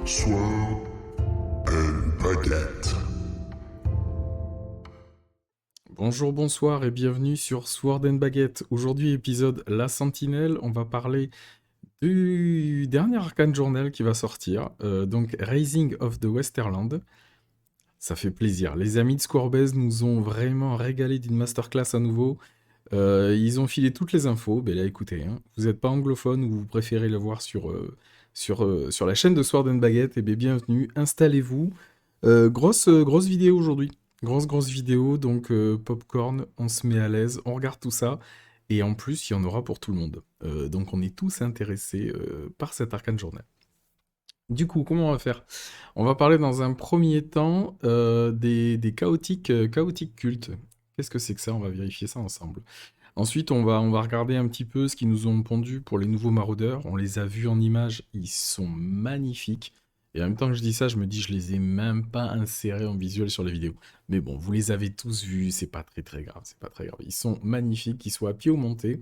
Sword and Baguette. Bonjour, bonsoir et bienvenue sur Sword and Baguette. Aujourd'hui, épisode La Sentinelle, on va parler du dernier Arcane Journal qui va sortir, donc Rising of the Westerland. Ça fait plaisir. Les amis de Squarebase nous ont vraiment régalé d'une masterclass à nouveau. Ils ont filé toutes les infos. Ben là, écoutez, hein, vous n'êtes pas anglophone ou vous préférez le voir sur la chaîne de Sword and Baguette, et bien bienvenue, installez-vous. Grosse vidéo aujourd'hui. Grosse vidéo, donc popcorn, on se met à l'aise, on regarde tout ça. Et en plus, il y en aura pour tout le monde. Donc on est tous intéressés par cet Arcane Journal. Du coup, comment on va faire? On va parler dans un premier temps des chaotiques cultes. Qu'est-ce que c'est que ça? On va vérifier ça ensemble. Ensuite, on va regarder un petit peu ce qu'ils nous ont pondu pour les nouveaux maraudeurs. On les a vus en images, ils sont magnifiques. Et en même temps que je dis ça, je me dis, je les ai même pas insérés en visuel sur la vidéo. Mais bon, vous les avez tous vus, c'est pas très grave, c'est pas très grave. Ils sont magnifiques, qu'ils soient à pied ou montés.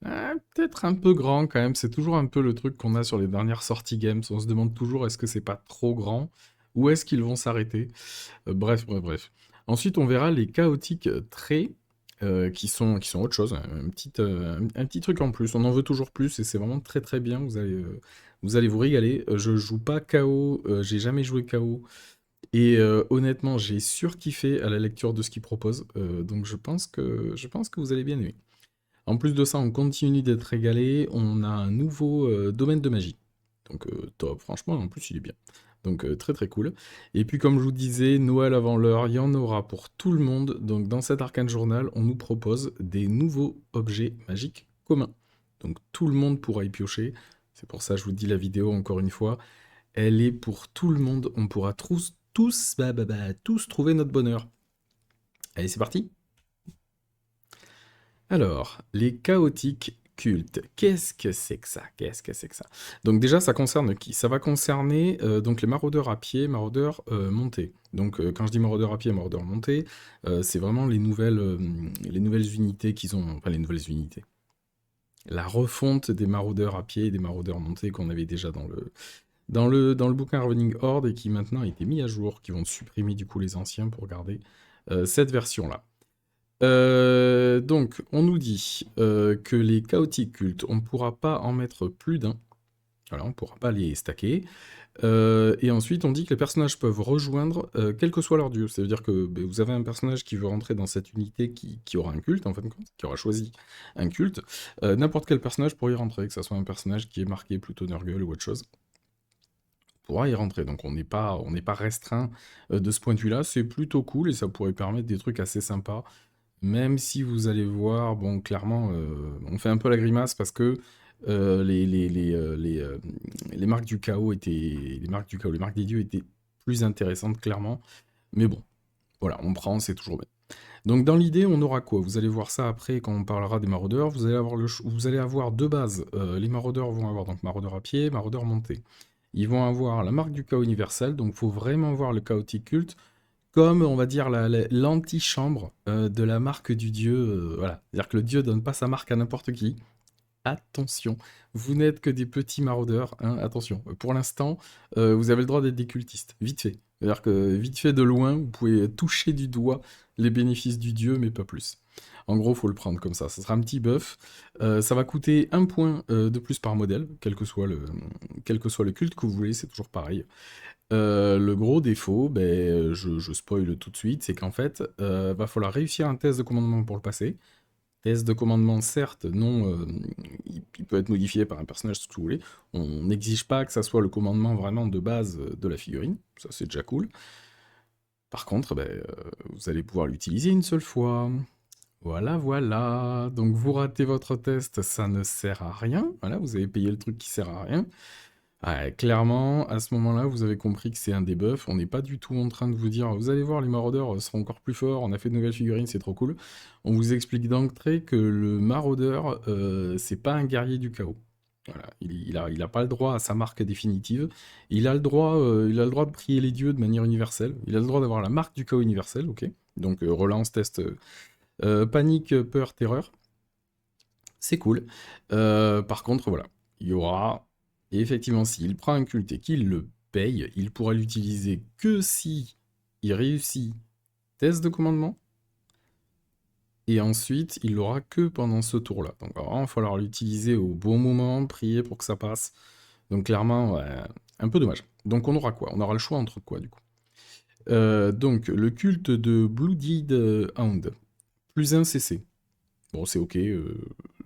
Peut-être un peu grand quand même, c'est toujours un peu le truc qu'on a sur les dernières sorties games. On se demande toujours est-ce que c'est pas trop grand ou est-ce qu'ils vont s'arrêter. Bref. Ensuite, on verra les chaotiques traits qui sont autre chose, un petit truc en plus. On en veut toujours plus et c'est vraiment très bien. Vous allez vous régaler. Je joue pas KO, j'ai jamais joué KO. Et honnêtement, j'ai surkiffé à la lecture de ce qu'ils proposent. Donc je pense que vous allez bien aimer. En plus de ça, on continue d'être régalé. On a un nouveau domaine de magie. Donc top, franchement, en plus il est bien. Donc très cool. Et puis comme je vous disais, Noël avant l'heure, il y en aura pour tout le monde. Donc dans cet Arcane Journal, on nous propose des nouveaux objets magiques communs. Donc tout le monde pourra y piocher. C'est pour ça que je vous dis la vidéo encore une fois. Elle est pour tout le monde. On pourra tous trouver notre bonheur. Allez, c'est parti. Alors, les chaotiques cultes, qu'est-ce que c'est que ça? Qu'est-ce que c'est que ça? Donc déjà, ça concerne qui? Ça va concerner donc les maraudeurs à pied, maraudeurs montés. Donc quand je dis maraudeurs à pied, maraudeurs montés, c'est vraiment les nouvelles unités qu'ils ont, enfin les nouvelles unités. La refonte des maraudeurs à pied et des maraudeurs montés qu'on avait déjà dans le bouquin Running Horde et qui maintenant a été mis à jour, qui vont supprimer du coup les anciens pour garder cette version-là. Donc, on nous dit que les chaotiques cultes, on ne pourra pas en mettre plus d'un. Voilà, on ne pourra pas les stacker. Et ensuite, on dit que les personnages peuvent rejoindre quel que soit leur dieu. C'est-à-dire que vous avez un personnage qui veut rentrer dans cette unité qui aura un culte, en fin de compte, qui aura choisi un culte. N'importe quel personnage pourra y rentrer, que ce soit un personnage qui est marqué plutôt Nurgle ou autre chose. Pourra y rentrer. Donc on n'est pas restreint de ce point de vue-là. C'est plutôt cool et ça pourrait permettre des trucs assez sympas. Même si vous allez voir, bon, clairement, on fait un peu la grimace parce que les marques du chaos les marques des dieux étaient plus intéressantes, clairement. Mais bon, voilà, on prend, c'est toujours bien. Donc dans l'idée, on aura quoi? Vous allez voir ça après quand on parlera des maraudeurs. Vous allez avoir deux bases. Les maraudeurs vont avoir donc maraudeurs à pied, maraudeurs montés. Ils vont avoir la marque du chaos universel, donc il faut vraiment voir le chaotique culte comme, on va dire, l'antichambre de la marque du dieu. Voilà. C'est-à-dire que le dieu donne pas sa marque à n'importe qui. Attention, vous n'êtes que des petits maraudeurs, hein, attention. Pour l'instant, vous avez le droit d'être des cultistes, vite fait. C'est-à-dire que vite fait de loin, vous pouvez toucher du doigt les bénéfices du dieu, mais pas plus. En gros, faut le prendre comme ça. Ça sera un petit buff. Ça va coûter un point de plus par modèle, quel que soit le culte que vous voulez, c'est toujours pareil. Le gros défaut, je spoil tout de suite, c'est qu'en fait, va falloir réussir un test de commandement pour le passer. Test de commandement, certes, non, il peut être modifié par un personnage, ce que vous voulez. On n'exige pas que ça soit le commandement vraiment de base de la figurine, ça c'est déjà cool. Par contre, vous allez pouvoir l'utiliser une seule fois. Voilà. Donc vous ratez votre test, ça ne sert à rien. Voilà, vous avez payé le truc qui sert à rien. Ouais, clairement, à ce moment-là, vous avez compris que c'est un debuff. On n'est pas du tout en train de vous dire, vous allez voir, les maraudeurs seront encore plus forts, on a fait de nouvelles figurines, c'est trop cool. On vous explique d'entrée que le maraudeur, c'est pas un guerrier du chaos. Voilà, il a pas le droit à sa marque définitive. Il a le droit de prier les dieux de manière universelle. Il a le droit d'avoir la marque du chaos universel, ok. Donc relance, test, panique, peur, terreur. C'est cool. Par contre, voilà, il y aura... Et effectivement, s'il prend un culte et qu'il le paye, il pourra l'utiliser que si il réussit test de commandement, et ensuite, il l'aura que pendant ce tour-là. Donc, vraiment, il va falloir l'utiliser au bon moment, prier pour que ça passe. Donc, clairement, ouais, un peu dommage. Donc, on aura quoi? On aura le choix entre quoi, du coup? Donc, le culte de Bloodied Hound. Plus 1 CC. Bon, c'est ok,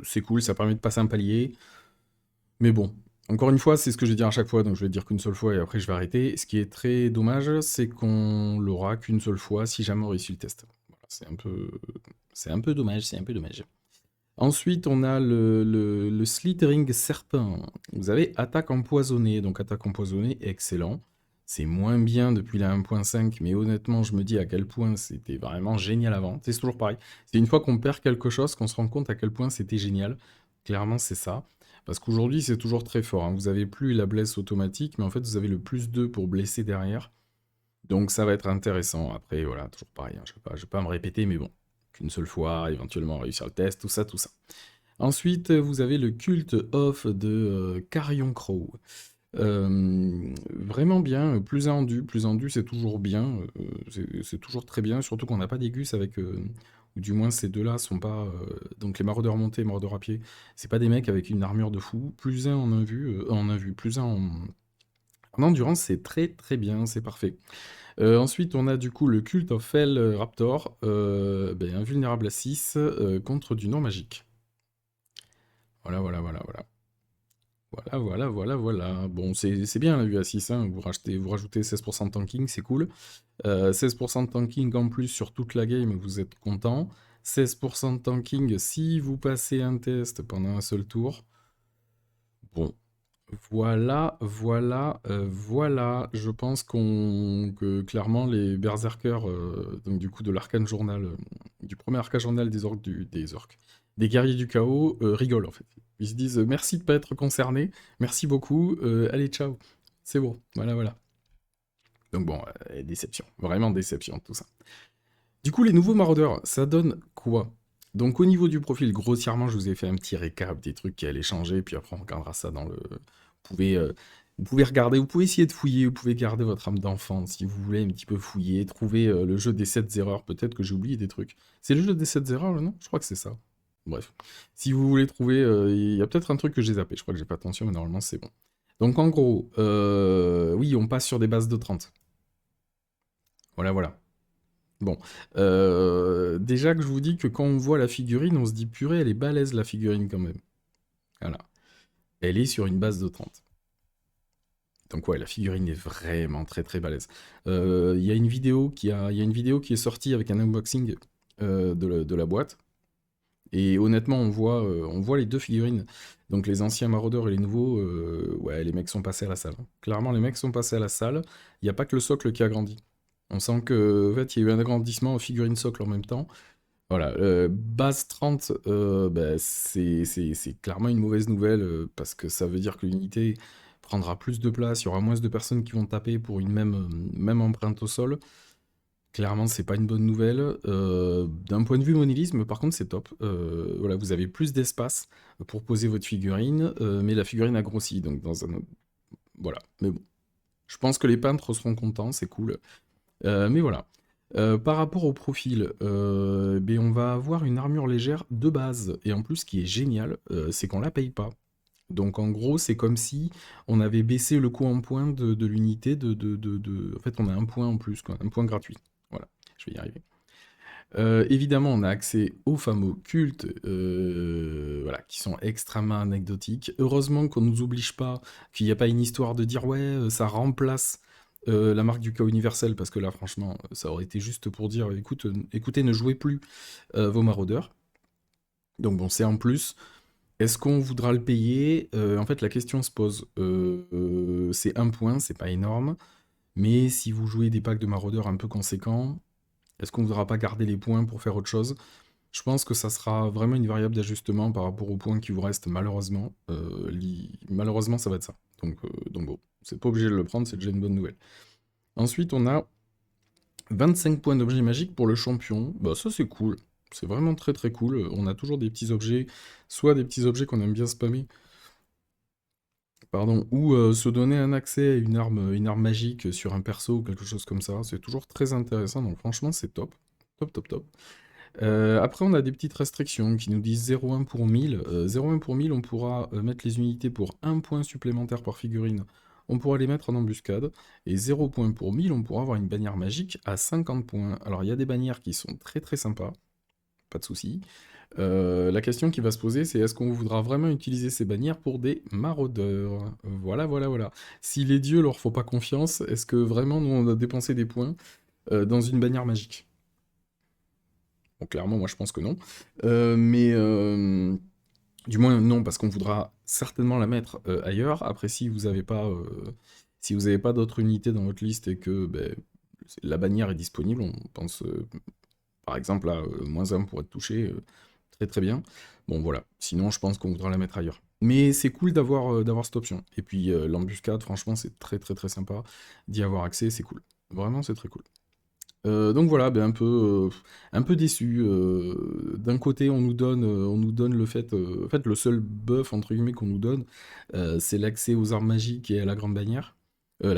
c'est cool, ça permet de passer un palier. Mais bon, encore une fois, c'est ce que je vais dire à chaque fois, donc je vais le dire qu'une seule fois et après je vais arrêter. Ce qui est très dommage, c'est qu'on l'aura qu'une seule fois si jamais on réussit le test. Voilà, c'est un peu dommage, c'est un peu dommage. Ensuite, on a le Slithering Serpent. Vous avez attaque empoisonnée. Donc attaque empoisonnée, excellent. C'est moins bien depuis la 1.5, mais honnêtement, je me dis à quel point c'était vraiment génial avant. C'est toujours pareil. C'est une fois qu'on perd quelque chose qu'on se rend compte à quel point c'était génial. Clairement, c'est ça. Parce qu'aujourd'hui, c'est toujours très fort, hein. Vous n'avez plus la blesse automatique, mais en fait, vous avez le plus 2 pour blesser derrière. Donc ça va être intéressant. Après, voilà, toujours pareil, hein. Je vais pas me répéter, mais bon, qu'une seule fois, éventuellement réussir le test, tout ça, tout ça. Ensuite, vous avez le culte off de Carrion Crow. Vraiment bien, plus endu c'est toujours bien, c'est toujours très bien, surtout qu'on n'a pas d'Égus avec, ou du moins ces deux-là sont pas, donc les maraudeurs montés, maraudeurs à pied, c'est pas des mecs avec une armure de fou, plus un en invue, plus un en endurance, c'est très très bien, c'est parfait. Ensuite, on a du coup le culte of Hell Raptor, invulnérable à 6 contre du non magique. Voilà, voilà, voilà, voilà. Voilà, voilà, voilà, voilà. Bon, c'est bien la vue à 6, hein. Vous rajoutez 16% de tanking, c'est cool. 16% de tanking en plus sur toute la game, vous êtes content. 16% de tanking si vous passez un test pendant un seul tour. Bon, voilà. Je pense que clairement les berserkers, donc du coup de l'arcane journal, du premier arcane journal des orques, des guerriers du chaos, rigolent en fait. Ils se disent merci de pas être concerné, merci beaucoup, allez ciao, c'est bon, voilà, voilà. Donc bon, déception, vraiment déception tout ça. Du coup, les nouveaux maraudeurs, ça donne quoi? Donc au niveau du profil, grossièrement, je vous ai fait un petit récap des trucs qui allaient changer, puis après on regardera ça dans le... vous pouvez regarder, vous pouvez essayer de fouiller, vous pouvez garder votre âme d'enfant si vous voulez un petit peu fouiller, trouver le jeu des 7 erreurs, peut-être que j'ai oublié des trucs. C'est le jeu des 7 erreurs, là, non? Je crois que c'est ça. Bref. Si vous voulez trouver, il y a peut-être un truc que j'ai zappé, je crois que j'ai pas attention, mais normalement c'est bon. Donc en gros, oui, on passe sur des bases de 30. Voilà, voilà. Bon, déjà que je vous dis que quand on voit la figurine, on se dit purée, elle est balèze la figurine quand même. Voilà. Elle est sur une base de 30. Donc ouais, la figurine est vraiment très très balèze. Il y a une vidéo qui est sortie avec un unboxing de la boîte. Et honnêtement, on voit les deux figurines. Donc les anciens maraudeurs et les nouveaux, ouais, les mecs sont passés à la salle. Clairement, les mecs sont passés à la salle. Il n'y a pas que le socle qui a grandi. On sent que, en fait, il y a eu un agrandissement aux figurines socle en même temps. Voilà, base 30, c'est clairement une mauvaise nouvelle, parce que ça veut dire que l'unité prendra plus de place, il y aura moins de personnes qui vont taper pour une même empreinte au sol. Clairement, c'est pas une bonne nouvelle. D'un point de vue modélisme, par contre, c'est top. Voilà, vous avez plus d'espace pour poser votre figurine, mais la figurine a grossi, donc dans un... Voilà, mais bon. Je pense que les peintres seront contents, c'est cool. Mais voilà. Par rapport au profil, on va avoir une armure légère de base. Et en plus, ce qui est génial, c'est qu'on la paye pas. Donc en gros, c'est comme si on avait baissé le coût en points de l'unité En fait, on a un point en plus, quoi, un point gratuit. Voilà, je vais y arriver. Évidemment, on a accès aux fameux cultes, voilà, qui sont extrêmement anecdotiques. Heureusement qu'on ne nous oblige pas, qu'il n'y a pas une histoire de dire ouais, ça remplace la marque du chaos universel, parce que là, franchement, ça aurait été juste pour dire écoutez, ne jouez plus vos maraudeurs. Donc bon, c'est en plus. Est-ce qu'on voudra le payer? En fait, la question se pose. C'est un point, c'est pas énorme. Mais si vous jouez des packs de maraudeurs un peu conséquents, est-ce qu'on ne voudra pas garder les points pour faire autre chose? Je pense que ça sera vraiment une variable d'ajustement par rapport aux points qui vous restent, malheureusement. Malheureusement, ça va être ça. Donc bon, c'est pas obligé de le prendre, c'est déjà une bonne nouvelle. Ensuite, on a 25 points d'objets magiques pour le champion. Bah ça, c'est cool. C'est vraiment très très cool. On a toujours des petits objets, soit des petits objets qu'on aime bien spammer, Pardon, ou se donner un accès à une arme magique sur un perso ou quelque chose comme ça. C'est toujours très intéressant, donc franchement, c'est top. Top, top, top. Après, on a des petites restrictions qui nous disent 0,1 pour 1000. 0,1 pour 1000, on pourra mettre les unités pour 1 point supplémentaire par figurine. On pourra les mettre en embuscade. Et 0 point pour 1000, on pourra avoir une bannière magique à 50 points. Alors, il y a des bannières qui sont très très sympas. Pas de souci. La question qui va se poser, c'est est-ce qu'on voudra vraiment utiliser ces bannières pour des maraudeurs? Voilà, voilà, voilà. Si les dieux leur font pas confiance, est-ce que vraiment nous on a dépensé des points dans une bannière magique? Bon, clairement, moi je pense que non. Mais du moins non, parce qu'on voudra certainement la mettre ailleurs. Après, si vous n'avez pas, si vous avez pas d'autres unités dans votre liste et que ben, la bannière est disponible, on pense par exemple à -1 pour être touché, très très bien. Bon voilà, sinon je pense qu'on voudra la mettre ailleurs. Mais c'est cool d'avoir cette option. Et puis l'embuscade, franchement, c'est très très très sympa d'y avoir accès, c'est cool. Vraiment, c'est très cool. Donc voilà, ben un peu déçu. D'un côté, on nous donne le fait, en fait, le seul buff entre guillemets qu'on nous donne, c'est l'accès aux armes magiques et à la grande bannière, à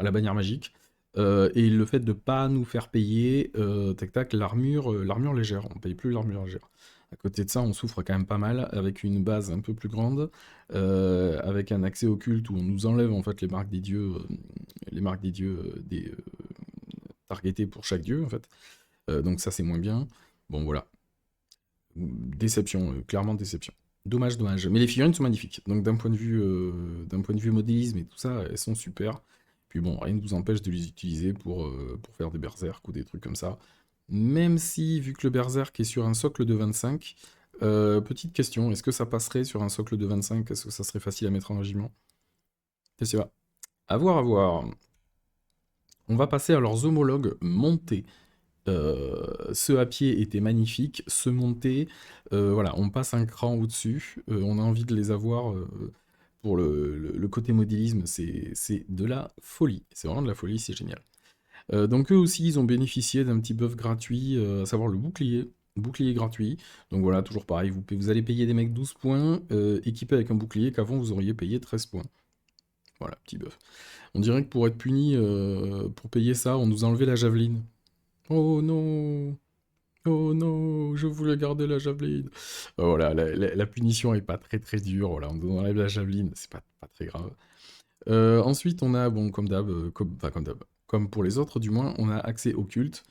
la bannière magique, et le fait de pas nous faire payer, tac tac, l'armure légère. On paye plus l'armure légère. À côté de ça, on souffre quand même pas mal avec une base un peu plus grande, avec un accès occulte où on nous enlève en fait les marques des dieux, targeté pour chaque dieu, en fait. Donc ça, c'est moins bien. Bon, voilà. Déception, clairement déception. Dommage, dommage. Mais les figurines sont magnifiques. Donc d'un point de vue modélisme et tout ça, elles sont super. Puis bon, rien ne vous empêche de les utiliser pour faire des berserk ou des trucs comme ça. Même si, vu que le berserk est sur un socle de 25, petite question, est-ce que ça passerait sur un socle de 25? Est-ce que ça serait facile à mettre en régiment? Je sais pas. À voir, à voir. On va passer à leurs homologues montés. Ceux à pied étaient magnifiques, ceux montés, voilà, on passe un cran au-dessus, on a envie de les avoir pour le côté modélisme, c'est de la folie, c'est vraiment de la folie, c'est génial. Donc eux aussi, ils ont bénéficié d'un petit buff gratuit, à savoir le bouclier gratuit. Donc voilà, toujours pareil, vous allez payer des mecs 12 points, équipés avec un bouclier qu'avant vous auriez payé 13 points. Voilà, petit buff. On dirait que pour être puni, pour payer ça, on nous a enlevé la javeline. Oh non! Oh non, je voulais garder la javeline. Voilà, la punition est pas très très dure. Voilà, on nous enlève la javeline, c'est pas très grave. Ensuite, on a, bon, comme d'hab, enfin comme d'hab, comme pour les autres du moins, on a accès au culte.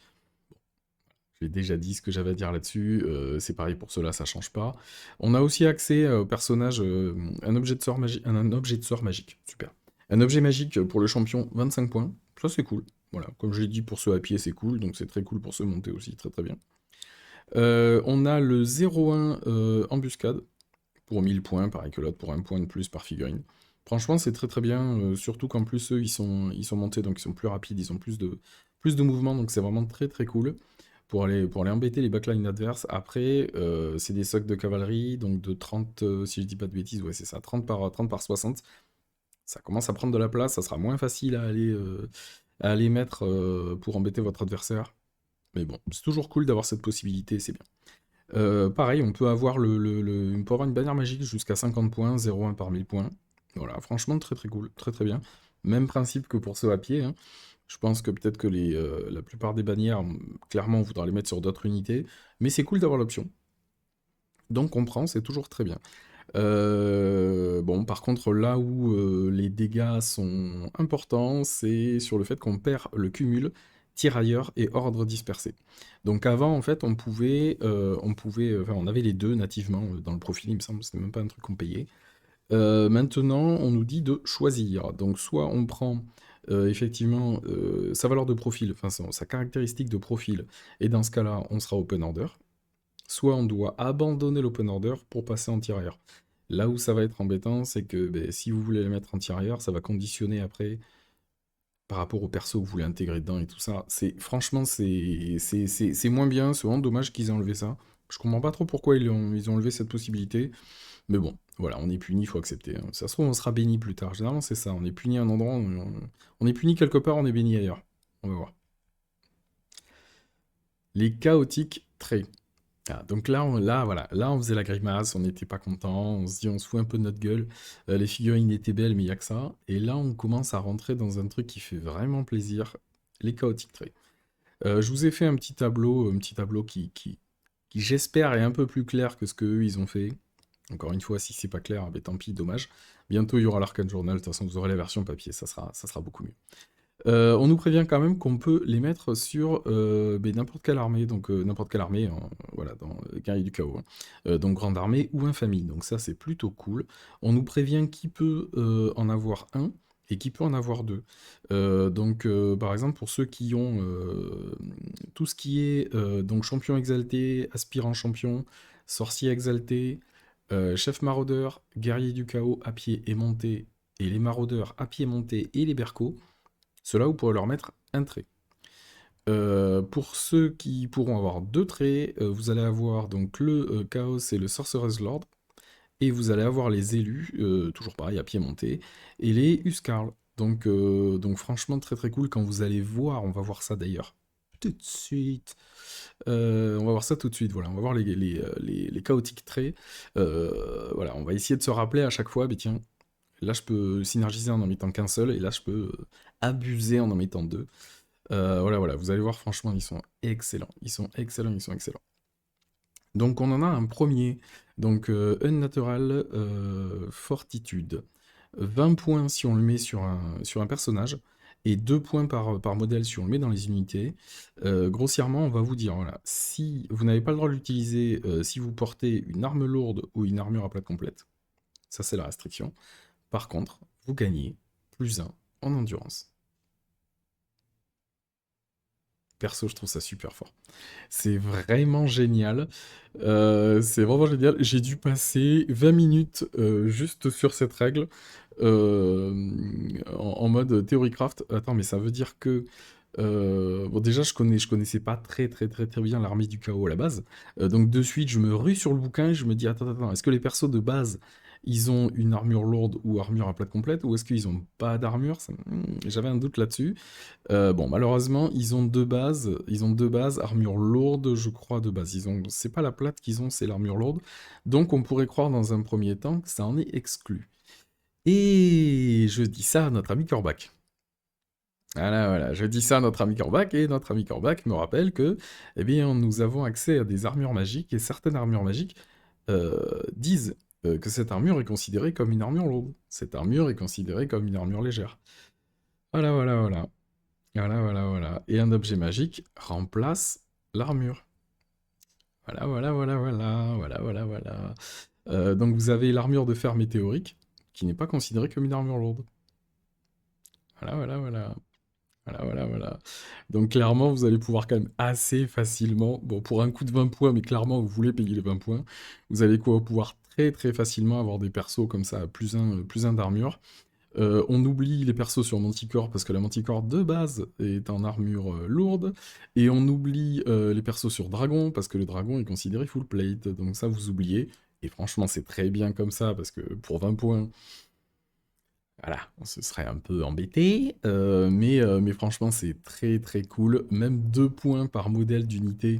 J'ai déjà dit ce que j'avais à dire là-dessus, c'est pareil pour ceux-là, ça change pas. On a aussi accès au personnage, un objet de sort un objet de sort magique, super. Un objet magique pour le champion, 25 points, ça c'est cool. Voilà, comme je l'ai dit, pour ceux à pied c'est cool, donc c'est très cool pour ceux montés aussi, très très bien. On a le 0,1 embuscade, pour 1000 points, pareil que l'autre, pour 1 point de plus par figurine. Franchement, c'est très très bien, surtout qu'en plus, eux, ils sont montés, donc ils sont plus rapides, ils ont plus de mouvement, donc c'est vraiment très très cool pour aller embêter les backlines adverses. Après, c'est des socs de cavalerie, donc de 30, si je dis pas de bêtises, ouais, c'est ça, 30 par 60. Ça commence à prendre de la place, ça sera moins facile à aller mettre pour embêter votre adversaire. Mais bon, c'est toujours cool d'avoir cette possibilité, c'est bien. Pareil, on peut avoir on peut avoir une bannière magique jusqu'à 50 points, 0,1 par 1000 points. Voilà, franchement, très très cool, très très bien. Même principe que pour ceux à pied, hein. Je pense que peut-être que la plupart des bannières, clairement, on voudra les mettre sur d'autres unités, mais c'est cool d'avoir l'option. Donc on prend, c'est toujours très bien. Bon, par contre, là où les dégâts sont importants, c'est sur le fait qu'on perd le cumul tirailleurs et ordre dispersé. Donc avant, en fait, enfin, on avait les deux nativement dans le profil, il me semble, c'était même pas un truc qu'on payait. Maintenant, on nous dit de choisir. Donc soit on prend effectivement sa valeur de profil, enfin sa caractéristique de profil, et dans ce cas-là, on sera open order. Soit on doit abandonner l'open order pour passer en tirailleur. Là où ça va être embêtant, c'est que ben, si vous voulez les mettre en tirailleur, ça va conditionner après par rapport au perso que vous voulez intégrer dedans et tout ça. Franchement, c'est moins bien, c'est vraiment dommage qu'ils aient enlevé ça. Je comprends pas trop pourquoi ils ont enlevé cette possibilité, mais bon, voilà, on est puni, il faut accepter, hein. Ça se trouve, on sera béni plus tard. Généralement, c'est ça, on est puni à un endroit, on est puni quelque part, on est béni ailleurs. On va voir. Les chaotiques traits. Ah, donc là, voilà, là, on faisait la grimace, on n'était pas content, on se dit, on se fout un peu de notre gueule. Les figurines étaient belles, mais il n'y a que ça. Et là, on commence à rentrer dans un truc qui fait vraiment plaisir, les chaotic traits. Je vous ai fait un petit tableau qui j'espère, est un peu plus clair que ce qu'eux, ils ont fait. Encore une fois, si c'est pas clair, ben, tant pis, dommage. Bientôt, il y aura l'Arcane Journal, de toute façon, vous aurez la version papier, ça sera beaucoup mieux. On nous prévient quand même qu'on peut les mettre sur ben, n'importe quelle armée, donc n'importe quelle armée, voilà, dans Guerrier du Chaos, hein. Donc grande armée ou infamie, donc ça c'est plutôt cool. On nous prévient qui peut en avoir un et qui peut en avoir deux. Donc par exemple pour ceux qui ont tout ce qui est donc champion exalté, aspirant champion, sorcier exalté, chef maraudeur, guerrier du chaos à pied et monté, et les maraudeurs à pied monté et les bercos. Ceux-là, vous pourrez leur mettre un trait. Pour ceux qui pourront avoir deux traits, vous allez avoir donc le Chaos et le Sorcerer's Lord, et vous allez avoir les élus, toujours pareil, à pied monté, et les Huskarl. Donc franchement, très très cool quand vous allez voir, on va voir ça d'ailleurs tout de suite. On va voir ça tout de suite, voilà, on va voir les chaotiques traits. Voilà, on va essayer de se rappeler à chaque fois, mais tiens, là je peux synergiser en mettant qu'un seul, et là je peux abuser en mettant deux. Voilà, vous allez voir, franchement, ils sont excellents. Ils sont excellents, ils sont excellents. Donc on en a un premier, donc Unnatural Fortitude. 20 points si on le met sur un personnage, et 2 points par modèle si on le met dans les unités. Grossièrement, on va vous dire, voilà, si vous n'avez pas le droit de l'utiliser si vous portez une arme lourde ou une armure à plate complète, ça c'est la restriction. Par contre, vous gagnez +1 en endurance. Perso, je trouve ça super fort. C'est vraiment génial. C'est vraiment génial. J'ai dû passer 20 minutes juste sur cette règle euh, en mode Theorycraft. Attends, mais ça veut dire que bon, déjà, je connaissais pas très bien l'armée du chaos à la base. Donc de suite, je me rue sur le bouquin et je me dis, attends, est-ce que les persos de base, ils ont une armure lourde ou armure à plate complète, ou est-ce qu'ils ont pas d'armure? J'avais un doute là-dessus. Bon, malheureusement, ils ont deux bases, armure lourde, je crois, de base. C'est pas la plate qu'ils ont, c'est l'armure lourde. Donc on pourrait croire dans un premier temps que ça en est exclu. Et je dis ça à notre ami Corbac. Voilà, je dis ça à notre ami Corbac, et notre ami Corbac me rappelle que, eh bien, nous avons accès à des armures magiques, et certaines armures magiques disent que cette armure est considérée comme une armure lourde. Cette armure est considérée comme une armure légère. Voilà. Voilà. Et un objet magique remplace l'armure. Voilà. Donc vous avez l'armure de fer météorique, qui n'est pas considérée comme une armure lourde. Voilà. Voilà. Donc clairement, vous allez pouvoir quand même assez facilement, bon pour un coup de 20 points, mais clairement vous voulez payer les 20 points, vous allez pouvoir très facilement avoir des persos comme ça, plus un d'armure. On oublie les persos sur Manticore parce que la Manticore de base est en armure lourde, et on oublie les persos sur Dragon parce que le Dragon est considéré full plate, donc ça vous oubliez, et franchement c'est très bien comme ça parce que pour 20 points, voilà, on se serait un peu embêté, mais franchement c'est très cool, même 2 points par modèle d'unité.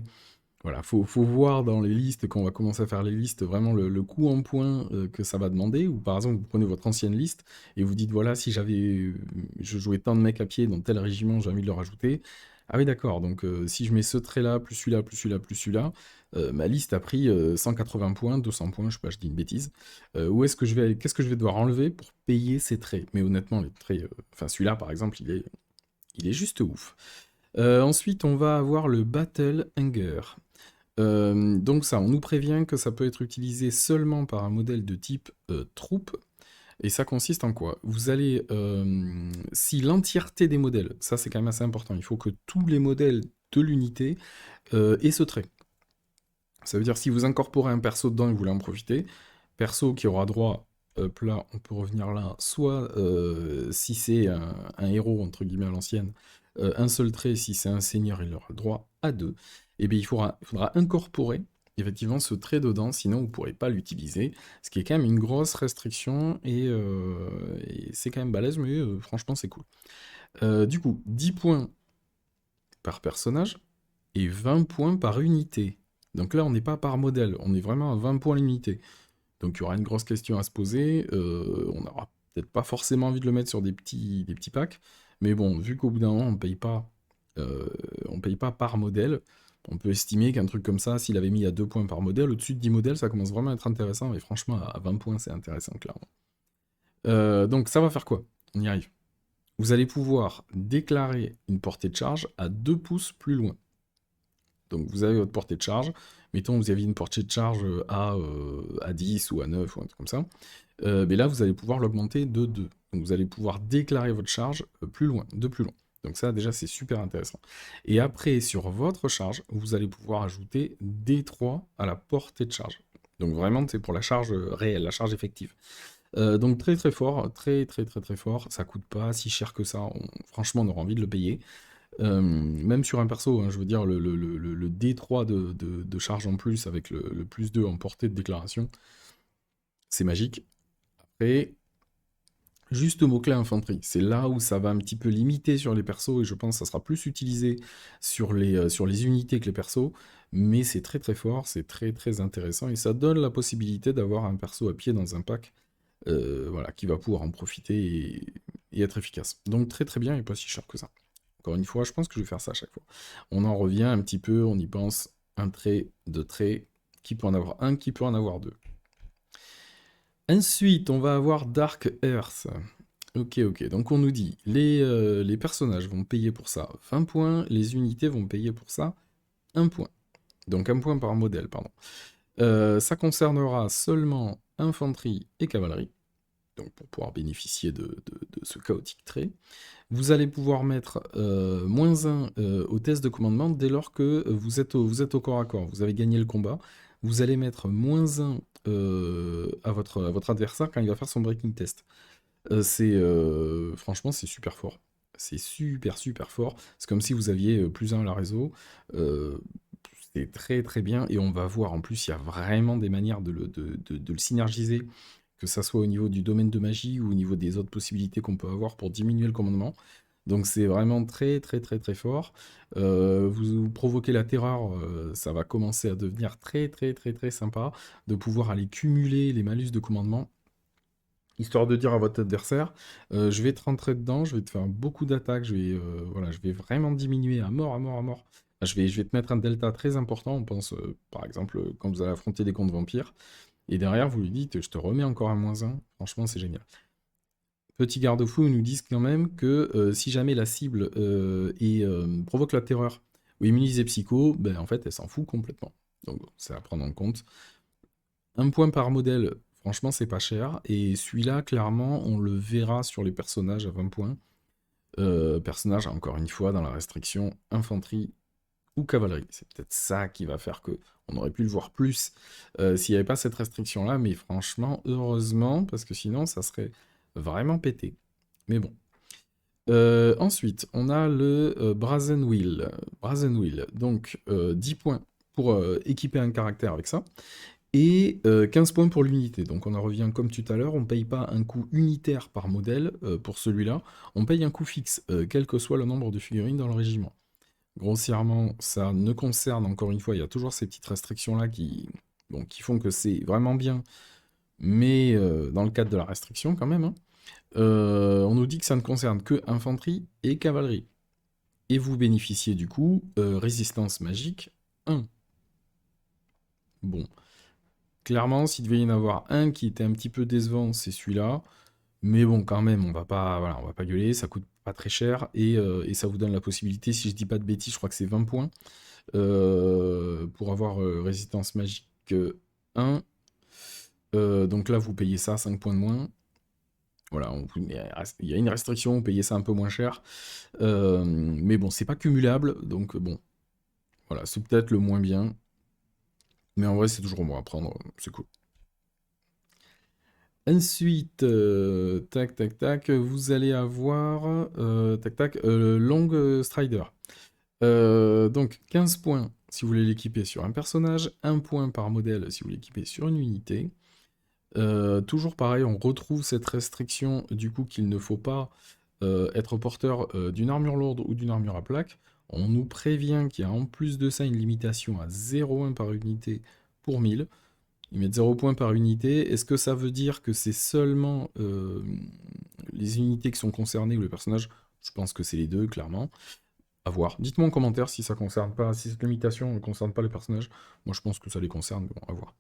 Voilà, faut voir dans les listes, quand on va commencer à faire les listes, vraiment le coût en points que ça va demander. Ou par exemple, vous prenez votre ancienne liste et vous dites, voilà, si je jouais tant de mecs à pied dans tel régiment, j'ai envie de le rajouter. Ah oui, d'accord, donc si je mets ce trait-là, plus celui-là, ma liste a pris 180 points, 200 points, je sais pas, je dis une bêtise. Qu'est-ce que je vais devoir enlever pour payer ces traits? Mais honnêtement, les traits, enfin celui-là par exemple, il est juste ouf. Ensuite, on va avoir le Battle Hunger. Donc ça, on nous prévient que ça peut être utilisé seulement par un modèle de type troupe. Et ça consiste en quoi? Vous allez, si l'entièreté des modèles, ça c'est quand même assez important, il faut que tous les modèles de l'unité aient ce trait. Ça veut dire si vous incorporez un perso dedans et vous voulez en profiter, perso qui aura droit, hop là, on peut revenir là, soit si c'est un héros, entre guillemets à l'ancienne, un seul trait, si c'est un seigneur, il aura le droit à deux. Et bien il faudra incorporer effectivement ce trait dedans, sinon vous ne pourrez pas l'utiliser, ce qui est quand même une grosse restriction, et c'est quand même balèze, mais franchement c'est cool. Du coup, 10 points par personnage, et 20 points par unité. Donc là, on n'est pas par modèle, on est vraiment à 20 points l'unité. Donc il y aura une grosse question à se poser. On n'aura peut-être pas forcément envie de le mettre sur des petits packs. Mais bon, vu qu'au bout d'un moment, on paye pas par modèle, on peut estimer qu'un truc comme ça, s'il avait mis à 2 points par modèle, au-dessus de 10 modèles, ça commence vraiment à être intéressant. Et franchement, à 20 points, c'est intéressant, clairement. Donc ça va faire quoi? On y arrive. Vous allez pouvoir déclarer une portée de charge à 2 pouces plus loin. Donc vous avez votre portée de charge. Mettons vous aviez une portée de charge à 10 ou à 9 ou un truc comme ça. Mais là, vous allez pouvoir l'augmenter de 2. Donc vous allez pouvoir déclarer votre charge plus loin, de plus loin. Donc ça, déjà, c'est super intéressant. Et après, sur votre charge, vous allez pouvoir ajouter D3 à la portée de charge. Donc vraiment, c'est pour la charge réelle, la charge effective. Donc très très fort, très très très très fort. Ça coûte pas si cher que ça. Franchement, on aura envie de le payer. Même sur un perso, hein, je veux dire, le D3 de charge en plus avec le plus 2 en portée de déclaration, c'est magique. Après, juste mot-clé infanterie, c'est là où ça va un petit peu limiter sur les persos et je pense que ça sera plus utilisé sur les unités que les persos, mais c'est très très fort, c'est très très intéressant et ça donne la possibilité d'avoir un perso à pied dans un pack voilà, qui va pouvoir en profiter et être efficace. Donc très très bien et pas si cher que ça. Encore une fois, je pense que je vais faire ça à chaque fois. On en revient un petit peu, on y pense, un trait, deux traits, qui peut en avoir un, qui peut en avoir deux. Ensuite, on va avoir Dark Earth. Ok, donc on nous dit, les personnages vont payer pour ça 20 points, les unités vont payer pour ça 1 point. Donc 1 point par modèle, pardon. Ça concernera seulement infanterie et cavalerie, donc pour pouvoir bénéficier de ce chaotique trait. Vous allez pouvoir mettre -1 au test de commandement dès lors que vous êtes au corps à corps. Vous avez gagné le combat. Vous allez mettre -1 à votre adversaire quand il va faire son breaking test. Franchement, c'est super fort. C'est super super fort. C'est comme si vous aviez +1 à la réseau. C'est très très bien. Et on va voir, en plus, il y a vraiment des manières de le synergiser, que ça soit au niveau du domaine de magie ou au niveau des autres possibilités qu'on peut avoir pour diminuer le commandement. Donc c'est vraiment très très très très fort. Vous provoquez la terreur, ça va commencer à devenir très très très très sympa de pouvoir aller cumuler les malus de commandement, histoire de dire à votre adversaire, je vais te rentrer dedans, je vais te faire beaucoup d'attaques, voilà, je vais vraiment diminuer à mort, à mort, à mort. Je vais te mettre un delta très important, on pense par exemple quand vous allez affronter des contre vampires, et derrière vous lui dites, je te remets encore un -1, franchement c'est génial. Petit garde-fou, ils nous disent quand même que si jamais la cible provoque la terreur ou immunisée psycho, ben en fait elle s'en fout complètement. Donc bon, c'est à prendre en compte. 1 point par modèle, franchement c'est pas cher. Et celui-là, clairement, on le verra sur les personnages à 20 points. Personnages, encore une fois, dans la restriction infanterie ou cavalerie. C'est peut-être ça qui va faire que on aurait pu le voir plus s'il n'y avait pas cette restriction-là. Mais franchement, heureusement, parce que sinon ça serait vraiment pété. Mais bon. Ensuite, on a le Brazen Wheel. Brazen Wheel, donc 10 points pour équiper un caractère avec ça, et 15 points pour l'unité. Donc on en revient comme tout à l'heure, on ne paye pas un coût unitaire par modèle pour celui-là, on paye un coût fixe, quel que soit le nombre de figurines dans le régiment. Grossièrement, ça ne concerne, encore une fois, il y a toujours ces petites restrictions-là qui font que c'est vraiment bien, mais dans le cadre de la restriction quand même, hein. On nous dit que ça ne concerne que infanterie et cavalerie. Et vous bénéficiez du coup résistance magique 1. Bon. Clairement, s'il devait y en avoir un qui était un petit peu décevant, c'est celui-là. Mais bon, quand même, on va pas gueuler, ça coûte pas très cher. Et ça vous donne la possibilité, si je dis pas de bêtises, je crois que c'est 20 points. Pour avoir résistance magique 1. Donc là, vous payez ça, 5 points de moins. Voilà, il y a une restriction, vous payez ça un peu moins cher. Mais bon, c'est pas cumulable, donc bon. Voilà, c'est peut-être le moins bien. Mais en vrai, c'est toujours bon à prendre, c'est cool. Ensuite, tac, tac, tac, vous allez avoir, tac, tac, Long Strider. Donc, 15 points si vous voulez l'équiper sur un personnage, 1 point par modèle si vous l'équipez sur une unité. Toujours pareil, on retrouve cette restriction du coup qu'il ne faut pas être porteur d'une armure lourde ou d'une armure à plaque, on nous prévient qu'il y a en plus de ça une limitation à 0,1 par unité pour 1000. Ils mettent 0 points par unité. Est-ce que ça veut dire que c'est seulement les unités qui sont concernées ou le personnage? Je pense que c'est les deux, clairement. À voir. Dites-moi en commentaire si ça concerne pas, si cette limitation ne concerne pas les personnages. Moi, je pense que ça les concerne, mais bon, à voir.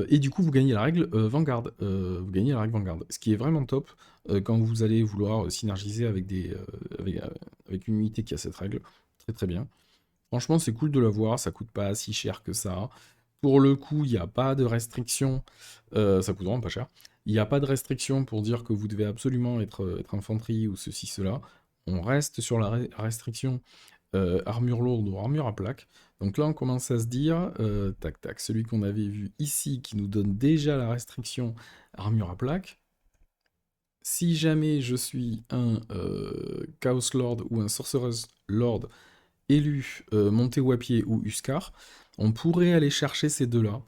Et du coup, vous gagnez la règle Vanguard. Vous gagnez la règle Vanguard. Ce qui est vraiment top quand vous allez vouloir synergiser avec une unité qui a cette règle. Très très bien. Franchement, c'est cool de l'avoir. Ça coûte pas si cher que ça. Pour le coup, il n'y a pas de restriction. Ça coûte vraiment pas cher. Il n'y a pas de restriction pour dire que vous devez absolument être infanterie ou ceci, cela. On reste sur la restriction armure lourde ou armure à plaque. Donc là, on commence à se dire, tac tac, celui qu'on avait vu ici qui nous donne déjà la restriction armure à plaque. Si jamais je suis un Chaos Lord ou un Sorcerer's Lord élu monté ou à pied ou Huskar, on pourrait aller chercher ces deux-là.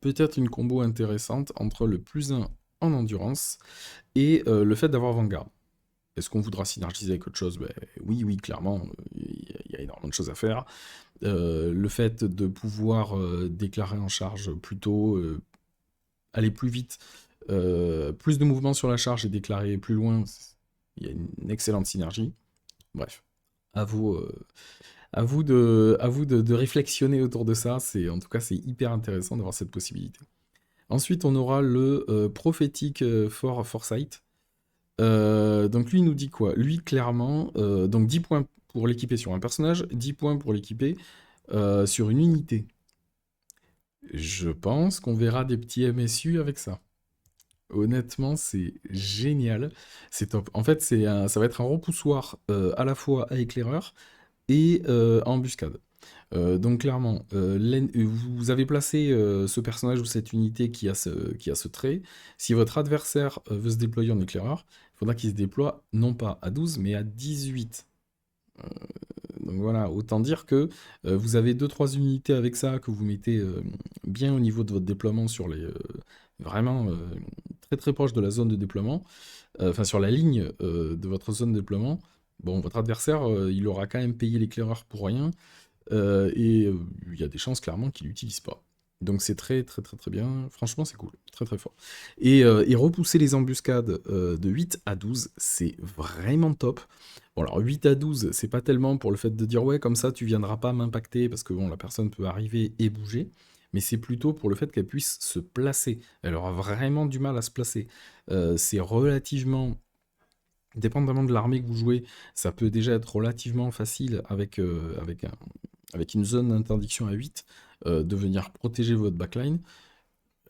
Peut-être une combo intéressante entre le +1 en endurance et le fait d'avoir Vanguard. Est-ce qu'on voudra synergiser avec autre chose? Ben, oui, clairement, il y a énormément de choses à faire. Le fait de pouvoir déclarer en charge plus tôt, aller plus vite, plus de mouvement sur la charge et déclarer plus loin, il y a une excellente synergie. Bref, à vous de réflexionner autour de ça. En tout cas, c'est hyper intéressant d'avoir cette possibilité. Ensuite, on aura le prophétique Foresight. Donc lui, il nous dit quoi? Lui, clairement, donc 10 points pour l'équiper sur un personnage, 10 points pour l'équiper sur une unité. Je pense qu'on verra des petits MSU avec ça. Honnêtement, c'est génial. C'est top. En fait, ça va être un repoussoir à la fois à éclaireur et à embuscade. Donc clairement, vous avez placé ce personnage ou cette unité qui a ce trait. Si votre adversaire veut se déployer en éclaireur, il faudra qu'il se déploie non pas à 12, mais à 18. Donc voilà, autant dire que vous avez 2-3 unités avec ça que vous mettez bien au niveau de votre déploiement sur les... vraiment très très proche de la zone de déploiement, enfin sur la ligne de votre zone de déploiement. Bon, votre adversaire, il aura quand même payé l'éclaireur pour rien, et il y a des chances clairement qu'il l'utilise pas. Donc c'est très très très très bien, franchement c'est cool, très très fort. Et repousser les embuscades de 8 à 12, c'est vraiment top. Bon alors 8 à 12, c'est pas tellement pour le fait de dire ouais comme ça tu viendras pas m'impacter, parce que bon la personne peut arriver et bouger, mais c'est plutôt pour le fait qu'elle puisse se placer. Elle aura vraiment du mal à se placer. C'est relativement... Dépendamment de l'armée que vous jouez, ça peut déjà être relativement facile avec une zone d'interdiction à 8, de venir protéger votre backline.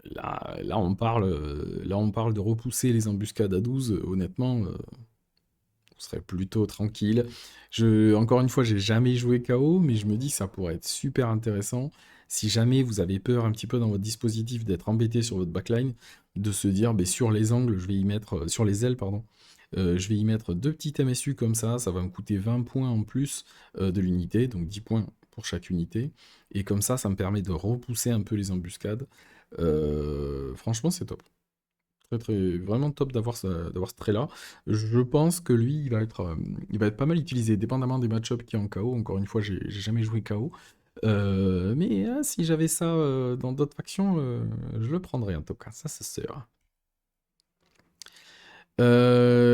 Là, on parle de repousser les embuscades à 12, honnêtement, on serait plutôt tranquille. Encore une fois, j'ai jamais joué KO, mais je me dis que ça pourrait être super intéressant, si jamais vous avez peur un petit peu dans votre dispositif d'être embêté sur votre backline, de se dire, sur les angles, je vais y mettre, sur les ailes, pardon, je vais y mettre 2 petits MSU comme ça va me coûter 20 points en plus de l'unité, donc 10 points pour chaque unité, et comme ça me permet de repousser un peu les embuscades. Franchement, c'est top. Très, très, vraiment top d'avoir ce trait-là. Je pense que lui, il va être pas mal utilisé, dépendamment des match-ups qu'il y a en KO. Encore une fois, j'ai jamais joué KO. Mais si j'avais ça dans d'autres factions, je le prendrais en tout cas, ça c'est sûr.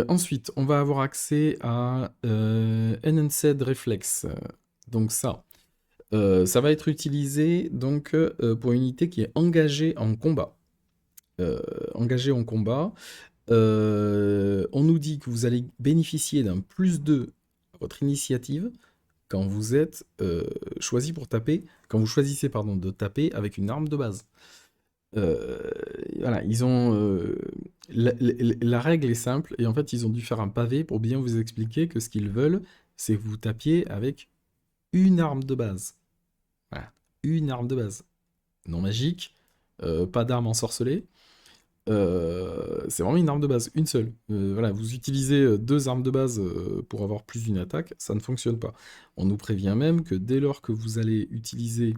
Ensuite, on va avoir accès à Enhanced Reflex. Donc ça va être utilisé donc, pour une unité qui est engagée en combat. On nous dit que vous allez bénéficier d'un +2 à votre initiative quand vous êtes quand vous choisissez de taper avec une arme de base. Voilà, la règle est simple, et en fait ils ont dû faire un pavé pour bien vous expliquer que ce qu'ils veulent, c'est que vous tapiez avec une arme de base. Voilà, une arme de base. Non magique, pas d'arme ensorcelée. C'est vraiment une arme de base, une seule. Voilà, vous utilisez 2 armes de base pour avoir plus d'une attaque, ça ne fonctionne pas. On nous prévient même que dès lors que vous allez utiliser,